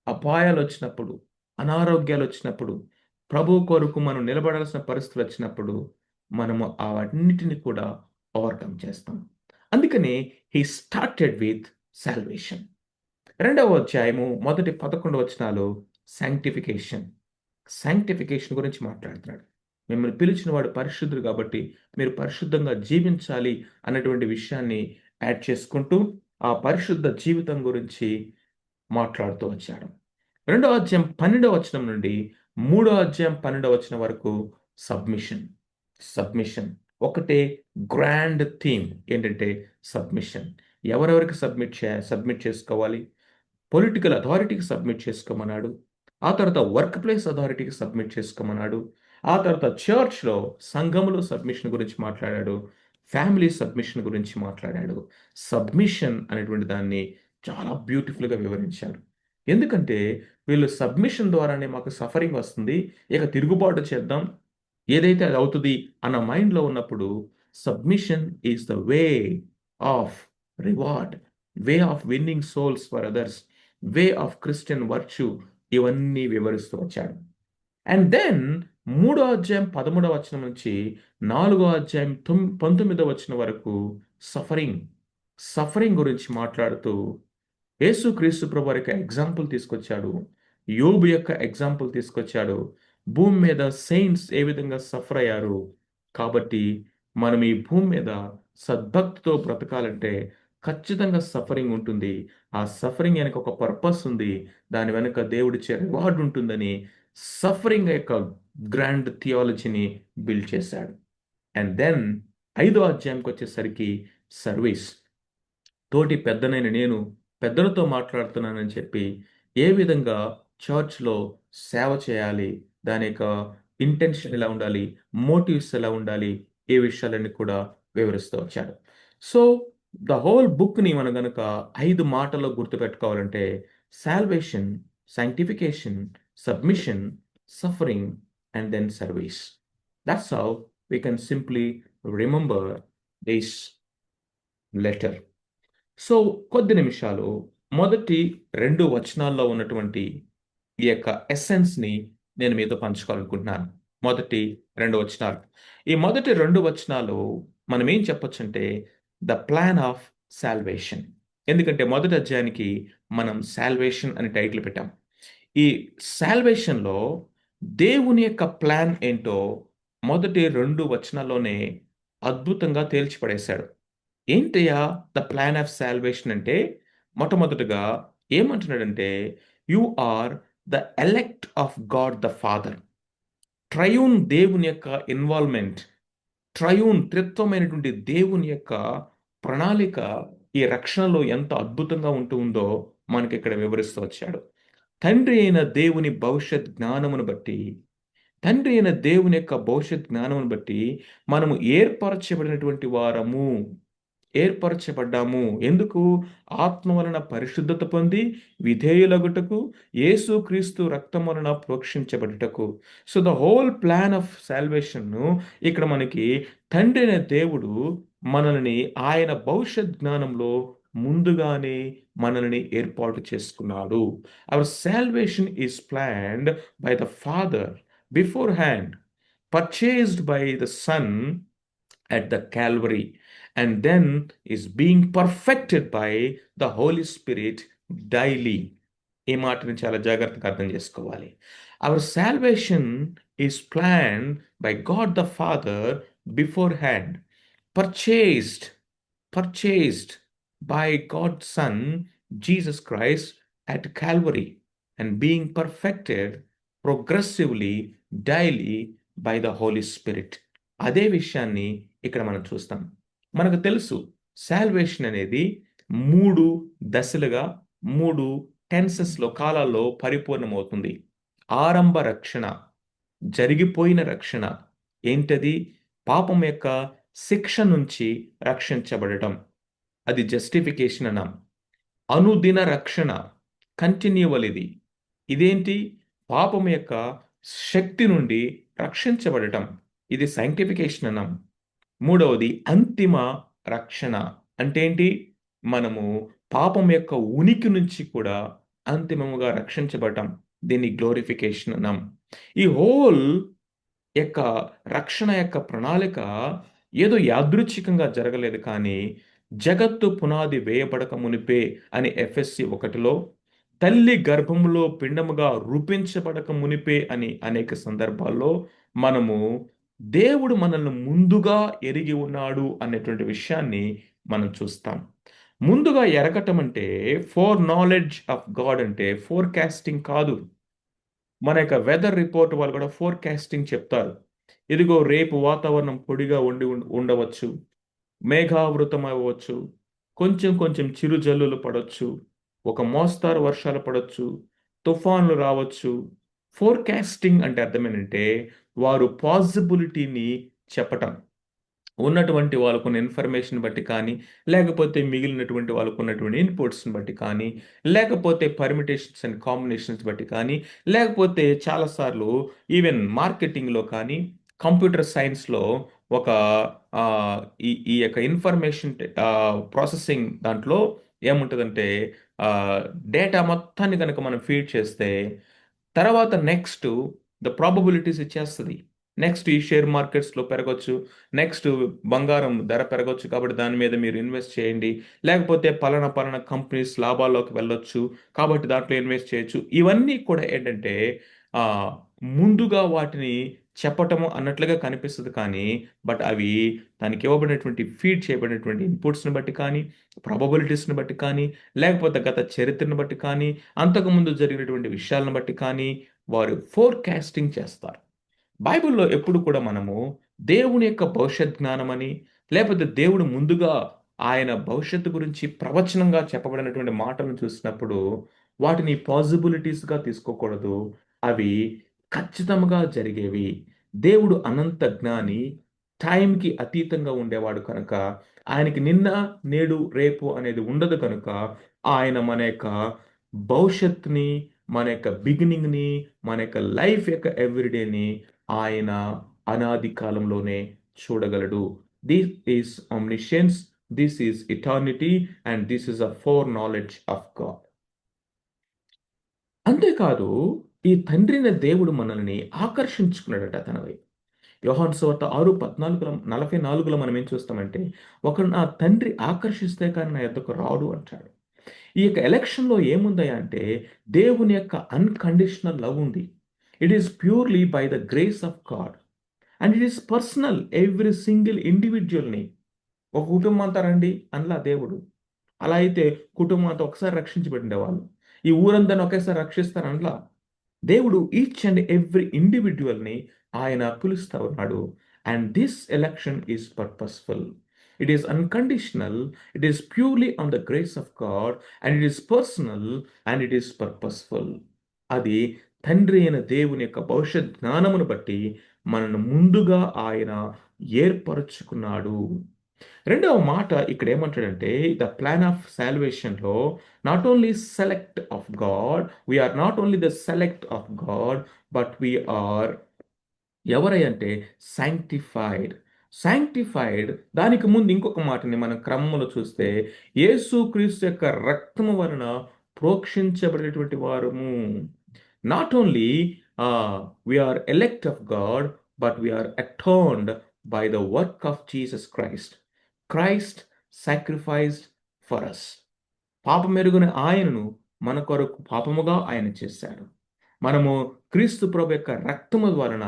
అపాయాలు వచ్చినప్పుడు, అనారోగ్యాలు వచ్చినప్పుడు, ప్రభు కొరకు మనం నిలబడాల్సిన పరిస్థితులు వచ్చినప్పుడు మనము అవన్నిటిని కూడా ఓవర్కమ్ చేస్తాం. అందుకని హీ స్టార్టెడ్ విత్ సాల్వేషన్. రెండవ అధ్యాయము మొదటి 11 వచనాలు శాంక్టిఫికేషన్, శాంక్టిఫికేషన్ గురించి మాట్లాడుతున్నాడు. మిమ్మల్ని పిలిచిన వాడు పరిశుద్ధుడు కాబట్టి మీరు పరిశుద్ధంగా జీవించాలి అన్నటువంటి విషయాన్ని యాడ్ చేసుకుంటూ ఆ పరిశుద్ధ జీవితం గురించి మాట్లాడుతూ వచ్చాడు. 2వ అధ్యాయం 12వ వచనం నుండి 3వ అధ్యాయం 12వ వచనం వరకు సబ్మిషన్, సబ్మిషన్ ఒకటే గ్రాండ్ థీమ్. ఏంటంటే సబ్మిషన్. ఎవరెవరికి సబ్మిట్ చేసుకోవాలి? పొలిటికల్ అథారిటీకి సబ్మిట్ చేసుకోమన్నాడు, ఆ తర్వాత వర్క్ ప్లేస్ అథారిటీకి సబ్మిట్ చేసుకోమన్నాడు, ఆ తర్వాత చర్చ్లో సంఘములో సబ్మిషన్ గురించి మాట్లాడాడు, ఫ్యామిలీ సబ్మిషన్ గురించి మాట్లాడాడు. సబ్మిషన్ అనేటువంటి దాన్ని చాలా బ్యూటిఫుల్గా వివరించాడు. ఎందుకంటే వీళ్ళు సబ్మిషన్ ద్వారానే మాకు సఫరింగ్ వస్తుంది, ఇక తిరుగుబాటు చేద్దాం, ఏదైతే అది అవుతుంది అన్న మైండ్లో ఉన్నప్పుడు submission is the way of reward, way of winning souls for others, way of Christian virtue, ఇవన్నీ వివరిస్తూ వచ్చాడు. అండ్ దెన్ 3వ అధ్యాయం 13వ వచనం నుంచి 4వ అధ్యాయం 19వ వచనం వరకు సఫరింగ్, సఫరింగ్ గురించి మాట్లాడుతూ యేసుక్రీస్తు ప్రభు యొక్క ఎగ్జాంపుల్ తీసుకొచ్చాడు, యోబు యొక్క ఎగ్జాంపుల్ తీసుకొచ్చాడు. భూమి మీద సెయింట్స్ ఏ విధంగా సఫర్ అయ్యారు. కాబట్టి మనం ఈ భూమి మీద సద్భక్తితో బ్రతకాలంటే ఖచ్చితంగా సఫరింగ్ ఉంటుంది. ఆ సఫరింగ్ వెనక ఒక పర్పస్ ఉంది, దాని వెనుక దేవుడిచ్చే రివార్డ్ ఉంటుందని సఫరింగ్ యొక్క గ్రాండ్ థియాలజీని బిల్డ్ చేశాడు. అండ్ దెన్ 5వ అధ్యాయంకి వచ్చేసరికి సర్వీస్. తోటి పెద్దనైన నేను పెద్దలతో మాట్లాడుతున్నానని చెప్పి ఏ విధంగా చర్చ్లో సేవ చేయాలి, దాని యొక్క ఇంటెన్షన్ ఎలా ఉండాలి, మోటివ్స్ ఎలా ఉండాలి, ఈ విషయాలన్నీ కూడా వివరిస్తూ వచ్చాడు. సో ద హోల్ బుక్ని మనం గనుక 5 మాటల్లో గుర్తుపెట్టుకోవాలంటే salvation, sanctification, submission, suffering, and then service. That's how we can simply remember this letter. So కొద్ది నిమిషాలు మొదటి 2 వచనాల్లో ఉన్నటువంటి ఈ యొక్క ఎసెన్స్ని నేను మీతో పంచుకోవాలనుకుంటున్నాను. మొదటి 2 వచనాలు. ఈ మొదటి 2 వచనాలు మనం ఏం చెప్పొచ్చంటే ద ప్లాన్ ఆఫ్ సాల్వేషన్. ఎందుకంటే మొదటి అధ్యాయానికి మనం సాల్వేషన్ అని టైటిల్ పెట్టాం. ఈ సాల్వేషన్లో దేవుని యొక్క ప్లాన్ ఏంటో మొదటి 2 వచనాల్లోనే అద్భుతంగా తేల్చిపడేశాడు. ఏంటయ్యా ద ప్లాన్ ఆఫ్ సాల్వేషన్ అంటే మొట్టమొదటిగా ఏమంటున్నాడంటే you are the elect of God the Father. Triune దేవుని యొక్క ఇన్వాల్వ్మెంట్, ట్రయూన్ త్రిత్వమైనటువంటి దేవుని యొక్క ప్రణాళిక ఈ రక్షణలో ఎంత అద్భుతంగా ఉంటుందో మనకి ఇక్కడ వివరిస్తూ వచ్చాడు. తండ్రి అయిన దేవుని భవిష్యత్ జ్ఞానమును బట్టి, తండ్రి అయిన దేవుని యొక్క భవిష్యత్ జ్ఞానమును బట్టి మనము ఏర్పరచబడినటువంటి వారము, ఏర్పరచబడ్డాము. ఎందుకు? ఆత్మ వలన పరిశుద్ధత పొంది విధేయులగుటకు, యేసుక్రీస్తు రక్తం వలన ప్రోక్షించబడుటకు. So the whole plan of salvation ఇక్కడ మనకి తండ్రి అయిన దేవుడు మనల్ని ఆయన భవిష్యత్ జ్ఞానంలో ముందుగానే మనల్ని ఏర్పాటు చేసుకున్నాడు. Our salvation is planned by the father beforehand, purchased by the Son at the Calvary, and then is being perfected by the Holy Spirit daily. ఈ మాటని చాలా జాగ్రత్తగా అర్థం చేసుకోవాలి. Hour salvation is planned by God the father beforehand, purchased purchased by God's Son, Jesus Christ, at Calvary, and being perfected progressively daily by the Holy Spirit. అదే విషయాన్ని ఇక్కడ మనం చూస్తాం. మనకు తెలుసు సాల్వేషన్ అనేది 3 దశలుగా 3 టెన్సెస్లో కాలాల్లో పరిపూర్ణమవుతుంది. ఆరంభ రక్షణ, జరిగిపోయిన రక్షణ ఏంటది? పాపం యొక్క శిక్ష నుంచి రక్షించబడటం, అది జస్టిఫికేషన్ అన్నాం. అనుదిన రక్షణ, కంటిన్యూవల్ ఇది. ఇదేంటి? పాపం యొక్క శక్తి నుండి రక్షించబడటం, ఇది సైంటిఫికేషన్ అన్నాం. మూడవది అంతిమ రక్షణ. అంటే ఏంటి? మనము పాపం యొక్క ఉనికి నుంచి కూడా అంతిమముగా రక్షించబడటం, దీన్ని గ్లోరిఫికేషన్ అన్నాం. ఈ హోల్ యొక్క రక్షణ యొక్క ప్రణాళిక ఏదో యాదృచ్ఛికంగా జరగలేదు, కానీ జగత్తు పునాది వేయబడక మునిపే అని ఎఫ్ఎస్సి 1లో, తల్లి గర్భములో పిండముగా రూపించబడక మునిపే అని అనేక సందర్భాల్లో మనము దేవుడు మనల్ని ముందుగా ఎరిగి ఉన్నాడు అనేటువంటి విషయాన్ని మనం చూస్తాం. ముందుగా ఎరగటం అంటే ఫోర్ నాలెడ్జ్ ఆఫ్ గాడ్, అంటే ఫోర్కాస్టింగ్ కాదు. మన యొక్క వెదర్ రిపోర్ట్ వాళ్ళు కూడా ఫోర్కాస్టింగ్ చెప్తారు. ఇదిగో రేపు వాతావరణం పొడిగా ఉండవచ్చు, మేఘావృతం అవ్వచ్చు, కొంచెం కొంచెం చిరు జల్లులు పడవచ్చు, ఒక మోస్తారు వర్షాలు పడవచ్చు, తుఫాన్లు రావచ్చు. ఫోర్కాస్టింగ్ అంటే అర్థం ఏంటంటే వారు పాసిబిలిటీని చెప్పటం, ఉన్నటువంటి వాళ్ళకున్న ఇన్ఫర్మేషన్ బట్టి కానీ, లేకపోతే మిగిలినటువంటి వాళ్ళకున్నటువంటి ఇన్పుట్స్ని బట్టి కానీ, లేకపోతే పర్మిటేషన్స్ అండ్ కాంబినేషన్స్ బట్టి కానీ, లేకపోతే చాలాసార్లు ఈవెన్ మార్కెటింగ్లో కానీ, కంప్యూటర్ సైన్స్లో ఒక ఈ యొక్క ఇన్ఫర్మేషన్ ప్రాసెసింగ్ దాంట్లో ఏముంటుందంటే డేటా మొత్తాన్ని కనుక మనం ఫీడ్ చేస్తే తర్వాత నెక్స్ట్ ద ప్రాబబిలిటీస్ ఇచ్చేస్తుంది. నెక్స్ట్ ఈ షేర్ మార్కెట్స్లో పెరగచ్చు, నెక్స్ట్ బంగారం ధర పెరగచ్చు, కాబట్టి దాని మీద మీరు ఇన్వెస్ట్ చేయండి, లేకపోతే పలానా కంపెనీస్ లాభాల్లోకి వెళ్ళొచ్చు, కాబట్టి దాంట్లో ఇన్వెస్ట్ చేయొచ్చు. ఇవన్నీ కూడా ఏంటంటే ముందుగా వాటిని చెప్పటము అన్నట్లుగా కనిపిస్తుంది, కానీ బట్ అవి దానికి ఇవ్వబడినటువంటి ఫీడ్ చేయబడినటువంటి ఇన్పుట్స్ని బట్టి కానీ, ప్రాబబిలిటీస్ని బట్టి కానీ, లేకపోతే గత చరిత్రను బట్టి కానీ, అంతకుముందు జరిగినటువంటి విషయాలను బట్టి కానీ వారు ఫోర్కాస్టింగ్ చేస్తారు. బైబిల్లో ఎప్పుడు కూడా మనము దేవుని యొక్క భవిష్యత్ జ్ఞానం అని, లేకపోతే దేవుడు ముందుగా ఆయన భవిష్యత్తు గురించి ప్రవచనంగా చెప్పబడినటువంటి మాటలను చూసినప్పుడు వాటిని పాజిబిలిటీస్గా తీసుకోకూడదు. అవి ఖచ్చితంగా జరిగేవి. దేవుడు అనంత జ్ఞాని, టైంకి అతీతంగా ఉండేవాడు కనుక ఆయనకి నిన్న, నేడు, రేపు అనేది ఉండదు కనుక ఆయన మన యొక్క భవిష్యత్తుని, మన యొక్క బిగినింగ్‌ని, మన యొక్క లైఫ్ యొక్క ఎవ్రీడేని ఆయన అనాది కాలంలోనే చూడగలడు. This is omniscience, this is eternity and this is foreknowledge of God. అంతేకాదు ఈ తండ్రైన దేవుడు మనల్ని ఆకర్షించుకున్నాడట తన వైపు. యోహాను సువార్త 6:14 44లో మనం ఏం చూస్తామంటే, ఒకడు నా తండ్రి ఆకర్షిస్తే కానీ నా యొద్దకు రాడు అంటాడు. ఈ యొక్క ఎలక్షన్‌లో ఏముందయ్యా అంటే, దేవుని యొక్క అన్‌కండిషనల్ లవ్ ఉంది. It is purely by the grace of God and it is personal every single ఇండివిడ్యువల్‌ని. ఒక కుటుంబం అంతా రండి అనలా దేవుడు. అలా అయితే కుటుంబం అంతా ఒకసారి రక్షించబడిండేవాళ్ళు. ఈ ఊరందరిని ఒకేసారి రక్షిస్తాననలా. దేవుడు ఈచ్ అండ్ ఎవ్రీ ఇండివిడ్యువల్‌ని ఆయన పిలుస్తా ఉన్నాడు. And this election is purposeful. It is unconditional. It is purely on the grace of God and it is personal and it is purposeful. అది తండ్రి అయిన దేవుని యొక్క భవిష్యత్ జ్ఞానమును బట్టి మనను ముందుగా ఆయన ఏర్పరచుకున్నాడు. రెండవ మాట ఇక్కడ ఏమంటాడంటే ద ప్లాన్ ఆఫ్ సాల్వేషన్‌లో not only select of God, we are not only the select of God, but we are ఎవరై అంటే సాంక్టిఫైడ్. సాంక్టిఫైడ్ దానికి ముందు ఇంకొక మాటని మనం క్రమంలో చూస్తే యేసుక్రీస్తు యొక్క రక్తము వలన ప్రోక్షించబడినటువంటి వారము. Not only we are elect of God, but we are atoned by the work of Jesus Christ. Christ sacrificed for us. పాపమెరుగని ఆయనను మన కొరకు పాపముగా ఆయన చేశాడు. మనము క్రీస్తు ప్రభు యొక్క రక్తము వలన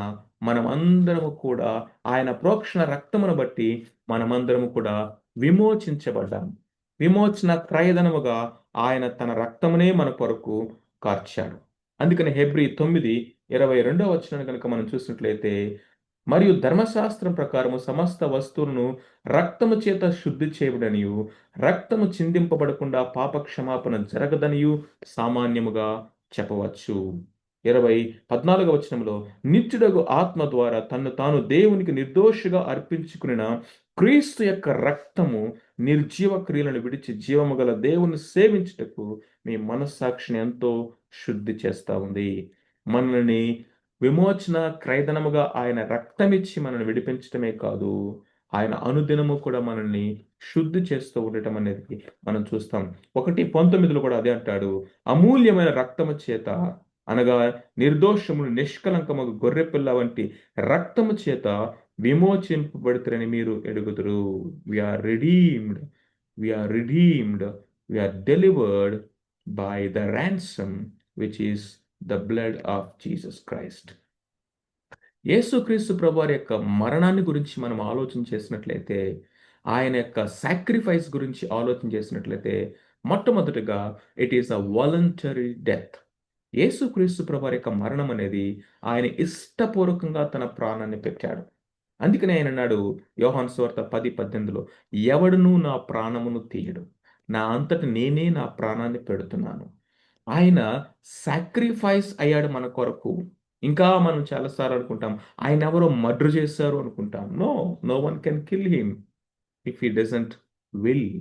మనమందరము కూడా ఆయన ప్రోక్షణ రక్తమును బట్టి మనమందరము కూడా విమోచించబడ్డాం. విమోచన క్రయధనముగా ఆయన తన రక్తమునే మన కొరకు కార్చాడు. అందుకని హెబ్రీ 9:22 వచనాన్ని కనుక మనం చూసినట్లయితే, మరియు ధర్మశాస్త్రం ప్రకారము సమస్త వస్తువులను రక్తము చేత శుద్ధి చేయబడనియు, రక్తము చిందింపబడకుండా పాప క్షమాపణ జరగదనియు సామాన్యముగా చెప్పవచ్చు. 14వ వచనంలో నిత్యుడగు ఆత్మ ద్వారా తన్ను తాను దేవునికి నిర్దోషిగా అర్పించుకునిన క్రీస్తు యొక్క రక్తము నిర్జీవ క్రియలను విడిచి జీవము గల దేవుని సేవించుటకు మీ మనస్సాక్షిని ఎంతో శుద్ధి చేస్తా ఉంది. మనల్ని విమోచన క్రయధనముగా ఆయన రక్తమిచ్చి మనల్ని విడిపించటమే కాదు, ఆయన అనుదినము కూడా మనల్ని శుద్ధి చేస్తూ ఉండటం అనేది మనం చూస్తాం. 1:19లో కూడా అదే అంటాడు. అమూల్యమైన రక్తము చేత అనగా నిర్దోషములు నిష్కలంకమగు గొర్రెపిల్ల వంటి రక్తము చేత విమోచింపబడుతారని మీరు ఎరుగుదురు. We are redeemed, we are redeemed, we are delivered by the ransom which is the blood of Jesus Christ. యేసుక్రీస్తు ప్రభువారి యొక్క మరణాన్ని గురించి మనం ఆలోచన చేసినట్లయితే, ఆయన యొక్క సాక్రిఫైస్ గురించి ఆలోచన చేసినట్లయితే, మొట్టమొదటిగా it is a voluntary death. యేసుక్రీస్తు ప్రభువారి యొక్క మరణం అనేది ఆయన ఇష్టపూర్వకంగా తన ప్రాణాన్ని పెట్టాడు. అందుకనే ఆయన అన్నాడు యోహాను సువార్త 10:18లో, ఎవడును నా ప్రాణమును తీయడు, నా అంతట నేనే నా ప్రాణాన్ని పెడుతున్నాను. ఆయన సాక్రిఫైస్ అయ్యాడు మన కొరకు. ఇంకా మనం చాలా సార్లు అనుకుంటాం, ఆయన ఎవరో మర్డర్ చేశారు అనుకుంటాం. No, no one can kill him if he doesn't will.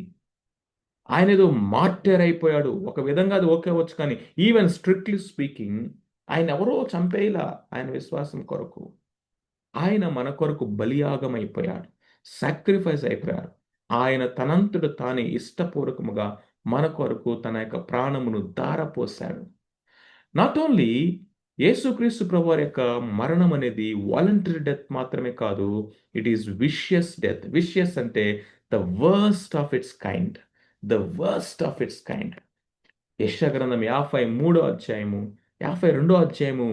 ఆయన ఏదో మార్టైర్ అయిపోయాడు. ఒక విధంగా అది ఓకే అవ్వచ్చు కానీ ఈవెన్ స్ట్రిక్ట్‌లీ స్పీకింగ్ ఆయన ఎవరో చంపేయలా ఆయన విశ్వాసం కొరకు. ఆయన మన కొరకు బలియాగం అయిపోయాడు. సాక్రిఫైస్ అయిపోయాడు. ఆయన తనంతట తానే ఇష్టపూర్వకముగా మన కొరకు తన యొక్క ప్రాణమును ధారపోసాడు. నాట్ ఓన్లీ యేసుక్రీస్తు ప్రభువారి యొక్క మరణం అనేది వాలంటరీ డెత్ మాత్రమే కాదు. It is vicious death. Vicious అంటే the worst of its kind. The worst of its kind. యెషయా గ్రంథం 53 అధ్యాయము, 52 అధ్యాయము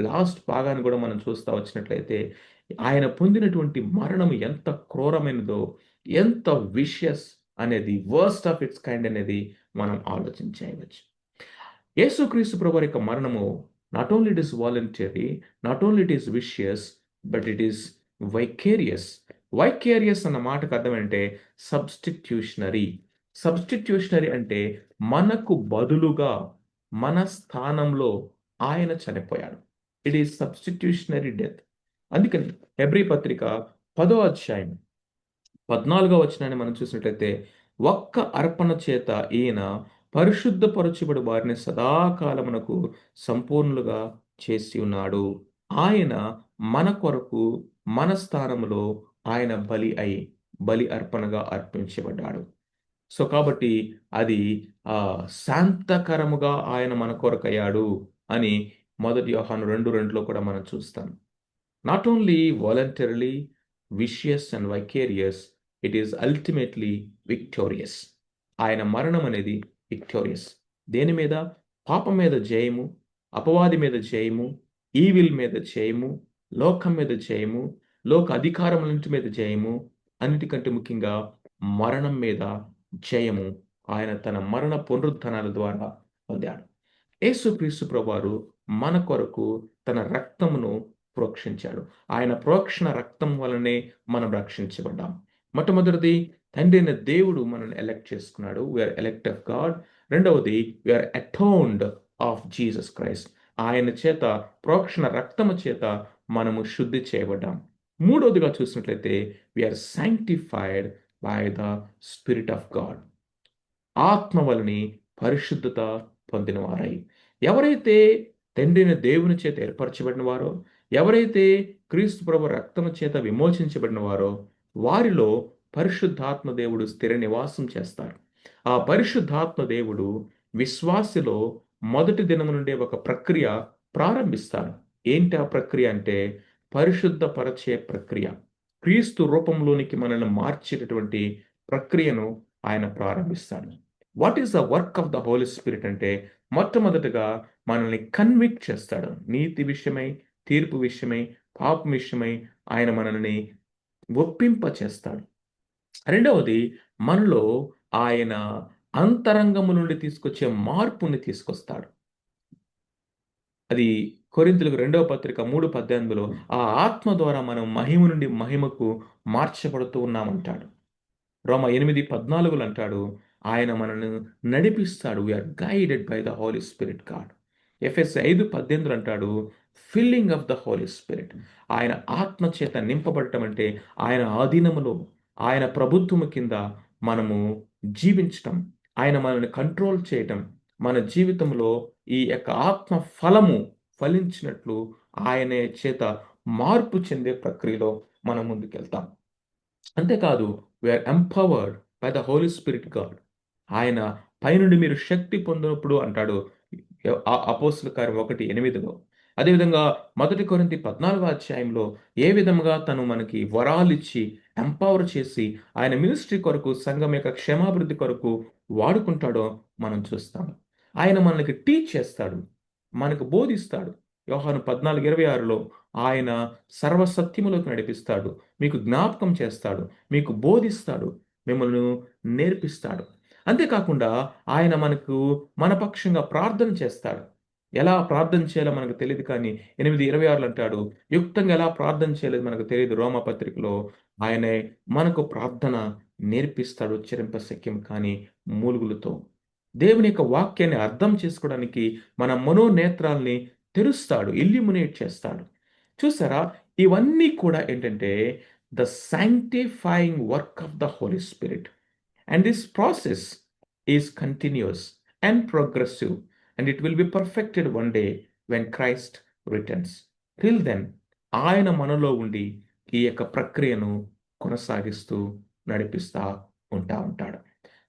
లాస్ట్ భాగాన్ని కూడా మనం చూస్తా వచ్చినట్లయితే, ఆయన పొందినటువంటి మరణం ఎంత క్రూరమైనదో, ఎంత విషియస్ అనేది, వర్స్ట్ ఆఫ్ ఇట్స్ కైండ్ అనేది మనం ఆలోచన చేయవచ్చు. యేసుక్రీస్తు ప్రభువారి యొక్క మరణము not only it is voluntary, not only it is vicious, but it is vicarious. Vicarious అన్న మాటకు అర్థం అంటే సబ్స్టిట్యూషనరీ. సబ్స్టిట్యూషనరీ అంటే మనకు బదులుగా మన స్థానంలో ఆయన చనిపోయాడు. It is substitutionary death. అందుకని హెబ్రీ పత్రిక 10వ అధ్యాయం 14వ వచనాన్ని మనం చూసినట్లయితే, ఒక్క అర్పణ చేత ఈయన పరిశుద్ధపరచబడి వారిని సదాకాలమునకు సంపూర్ణులుగా చేసి ఉన్నాడు. ఆయన మన కొరకు మన స్థానంలో ఆయన బలి అర్పణగా అర్పించబడ్డాడు. సో కాబట్టి అది శాంతకరముగా ఆయన మన కొరకయ్యాడు అని 1 యోహాను 2:2లో కూడా మనం చూస్తాం. Not only voluntarily vicious and vicarious, it is ultimately victorious. ఆయన మరణం అనేది విక్టోరియస్. దేని మీద? పాపం మీద జయము, అపవాది మీద జయము, ఈవిల్ మీద జయము, లోకం మీద జయము, లోక అధికారములన్నిటి మీద జయము, అన్నిటికంటే ముఖ్యంగా మరణం మీద జయము ఆయన తన మరణ పునరుత్థానాల ద్వారా పొందాడు. యేసుక్రీస్తు ప్రభువారు మన కొరకు తన రక్తమును ప్రోక్షించాడు. ఆయన ప్రోక్షణ రక్తం వలనే మనం రక్షించబడ్డాం. మొట్టమొదటిది, తండ్రి అయిన దేవుడు మనల్ని ఎలెక్ట్ చేసుకున్నాడు. We are elect of God. రెండవది, we are atoned of Jesus Christ. ఆయన చేత ప్రోక్షణ రక్తము చేత మనము శుద్ధి చేయబడ్డాం. మూడవదిగా చూసినట్లయితే, we are sanctified by the spirit of God. ఆత్మ వలని పరిశుద్ధత పొందిన వారై. ఎవరైతే తండ్రిని దేవుని చేత ఏర్పరచబడిన వారో, ఎవరైతే క్రీస్తు ప్రభు రక్తము చేత విమోచించబడిన వారో, వారిలో పరిశుద్ధాత్మ దేవుడు స్థిర నివాసం చేస్తారు. ఆ పరిశుద్ధాత్మ దేవుడు విశ్వాసిలో మొదటి దినము నుండే ఒక ప్రక్రియ ప్రారంభిస్తాడు. ఏంటి ఆ ప్రక్రియ అంటే పరిశుద్ధపరచే ప్రక్రియ. క్రీస్తు రూపంలోనికి మనల్ని మార్చేటటువంటి ప్రక్రియను ఆయన ప్రారంభిస్తాడు. What is the work of the Holi spirit అంటే, మొట్టమొదటగా మనల్ని కన్విక్ట్ చేస్తాడు. నీతి విషయమై, తీర్పు విషయమై, పాపం విషయమై ఆయన మనల్ని ఒప్పింప చేస్తాడు. రెండవది, మనలో ఆయన అంతరంగము నుండి తీసుకొచ్చే మార్పుని తీసుకొస్తాడు. అది కొరింథీయులకు 2వ పత్రిక 3:18లో ఆ ఆత్మ ద్వారా మనం మహిమ నుండి మహిమకు మార్చబడుతూ ఉన్నామంటాడు. రోమ 8:14 అంటాడు, ఆయన మనల్ని నడిపిస్తాడు. We are guided by the Holi spirit God. ఎఫెసీ 5:18 అంటాడు, filling of the Holi Spirit. ఆయన ఆత్మ చేత నింపబడటం అంటే ఆయన ఆధీనములో, ఆయన ప్రభుత్వము కింద మనము జీవించటం, ఆయన మనల్ని కంట్రోల్ చేయటం, మన జీవితంలో ఈ యొక్క ఆత్మ ఫలము ఫలించినట్లు ఆయనే చేత మార్పు చెందే ప్రక్రియలో మనం ముందుకెళ్తాం. అంతేకాదు, we are empowered by the Holi spirit God. ఆయన పైనుండి మీరు శక్తి పొందినప్పుడు అంటాడు అపోస్తల కార్యం 1:8లో. అదేవిధంగా 1 కొరింథీ 14వ అధ్యాయంలో ఏ విధముగా తను మనకి వరాలిచ్చి ఎంపవర్ చేసి ఆయన మినిస్ట్రీ కొరకు, సంఘం యొక్క క్షేమాభివృద్ధి కొరకు వాడుకుంటాడో మనం చూస్తాం. ఆయన మనకి టీచ్ చేస్తాడు, మనకు బోధిస్తాడు. యోహాను 14:26లో ఆయన సర్వసత్యములోకి నడిపిస్తాడు, మీకు జ్ఞాపకం చేస్తాడు, మీకు బోధిస్తాడు, మిమ్మల్ని నేర్పిస్తాడు. అంతేకాకుండా ఆయన మన పక్షంగా ప్రార్థన చేస్తాడు. ఎలా ప్రార్థన చేయాలో మనకు తెలియదు కానీ 8:26 అంటాడు, యుక్తంగా ఎలా ప్రార్థన చేయాలో మనకు తెలియదు. రోమపత్రికలో ఆయనే మనకు ప్రార్థన నేర్పిస్తాడు, ఉచ్చరింపశక్యం కానీ మూలుగులతో. దేవుని యొక్క వాక్యాన్ని అర్థం చేసుకోవడానికి మన మనోనేత్రాల్ని తెరుస్తాడు, ఇల్యూమినేట్ చేస్తాడు. చూసారా, ఇవన్నీ కూడా ఏంటంటే the sanctifying work of the Holi Spirit. And this process is continuous and progressive, and it will be perfected one day when Christ returns. Till then, ఆయన మనలో ఉండి ఈ యొక్క ప్రక్రియను కొనసాగిస్తూ నడిపిస్తా ఉంటాడు.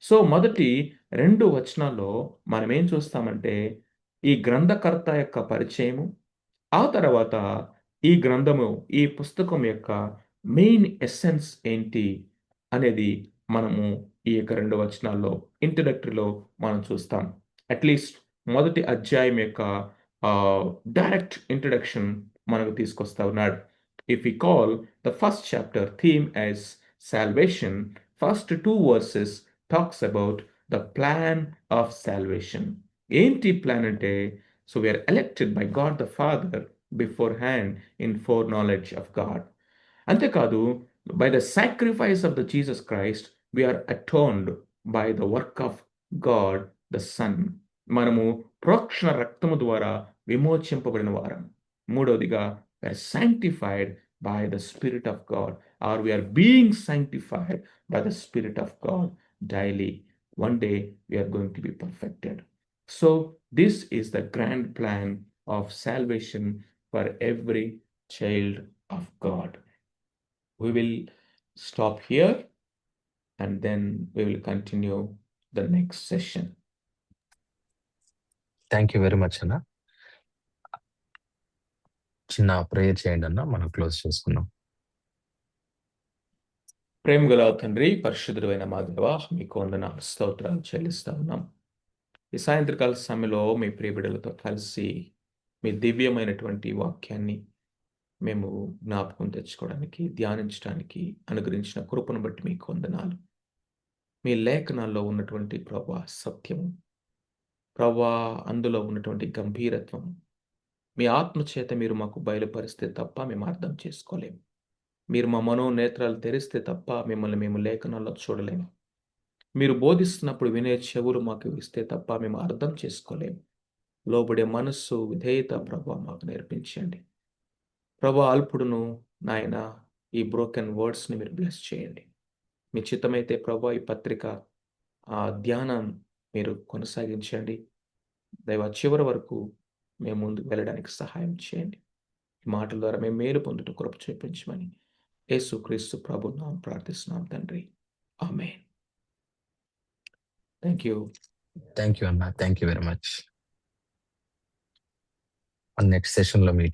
సో మొదటి 2 వచనాల్లో మనం ఏం చూస్తామంటే, ఈ గ్రంథకర్త యొక్క పరిచయము, ఆ తర్వాత ఈ గ్రంథము, ఈ పుస్తకం యొక్క మెయిన్ ఎసెన్స్ ఏంటి అనేది మనము ఈ యొక్క 2 వచనాల్లో ఇంట్రడక్టరీలో మనం చూస్తాం. అట్లీస్ట్ మొదటి అధ్యాయం యొక్క డైరెక్ట్ ఇంట్రడక్షన్ మనకు తీసుకొస్తా ఉన్నాడు. If we call the first chapter theme as salvation, first 2 verses talks about the plan of salvation. ఏంటి ప్లాన్ అంటే, so we are elected by God the father beforehand in foreknowledge of God. అంతేకాదు, By the sacrifice of the Jesus Christ, we are atoned by the work of God the Son. మనము ప్రోక్షణ రక్తము ద్వారా విమోచింపబడిన వారం. మూడవదిగా, we are sanctified by the Spirit of God, or we are being sanctified by the Spirit of God daily. One day we are going to be perfected. So this is the grand plan of salvation for every child of God. We will stop here and then we will continue the next session. Thank you very much అన్న. చిన్న prayer చేయండి అన్న, మనం close చేసుకున్నాం. ప్రేమ గల తండ్రి, పరిశుద్ధుడైన మా దేవ, మీకు వందనాలు స్తోత్రాలు చెల్లిస్తా ఉన్నాం. ఈ సాయంత్రకాల సమయంలో మీ ప్రియబిడలతో కలిసి మీ దివ్యమైనటువంటి వాక్యాన్ని మేము జ్ఞాపకం తెచ్చుకోవడానికి, ధ్యానించడానికి అనుగ్రహించిన కృపను బట్టి మీకు వందనాలు. మీ లేఖనాల్లో ఉన్నటువంటి ప్రభా సత్యము, ప్రభా అందులో ఉన్నటువంటి గంభీరత్వం, మీ ఆత్మ చేత మీరు మాకు బయలుపరిస్తే తప్ప మేము అర్థం చేసుకోలేము. మీరు మా మనోనేత్రాలు తెరిస్తే తప్ప మిమ్మల్ని మేము లేఖనాల్లో చూడలేము. మీరు బోధిస్తున్నప్పుడు వినే చెవులు మాకు ఇస్తే తప్ప మేము అర్థం చేసుకోలేము. లోబడే మనస్సు, విధేయత ప్రభా మాకు నేర్పించండి. ప్రభా అల్పుడును నాయన ఈ బ్రోకెన్ వర్డ్స్ని మీరు బ్లెస్ చేయండి. మీ చిత్తమైతే ప్రభా ఈ పత్రిక ధ్యానం మీరు కొనసాగించండి. దైవ చివరి వరకు మేము ముందుకు వెళ్ళడానికి సహాయం చేయండి. ఈ మాటల ద్వారా మేము మేలు పొందుటకు కృప చూపించమని యేసుక్రీస్తు ప్రభు నామమున ప్రార్థిస్తున్నాం తండ్రి. ఆమేన్. Thank you. థ్యాంక్ యూ అన్న, thank you very much. Next సెషన్లో మీట్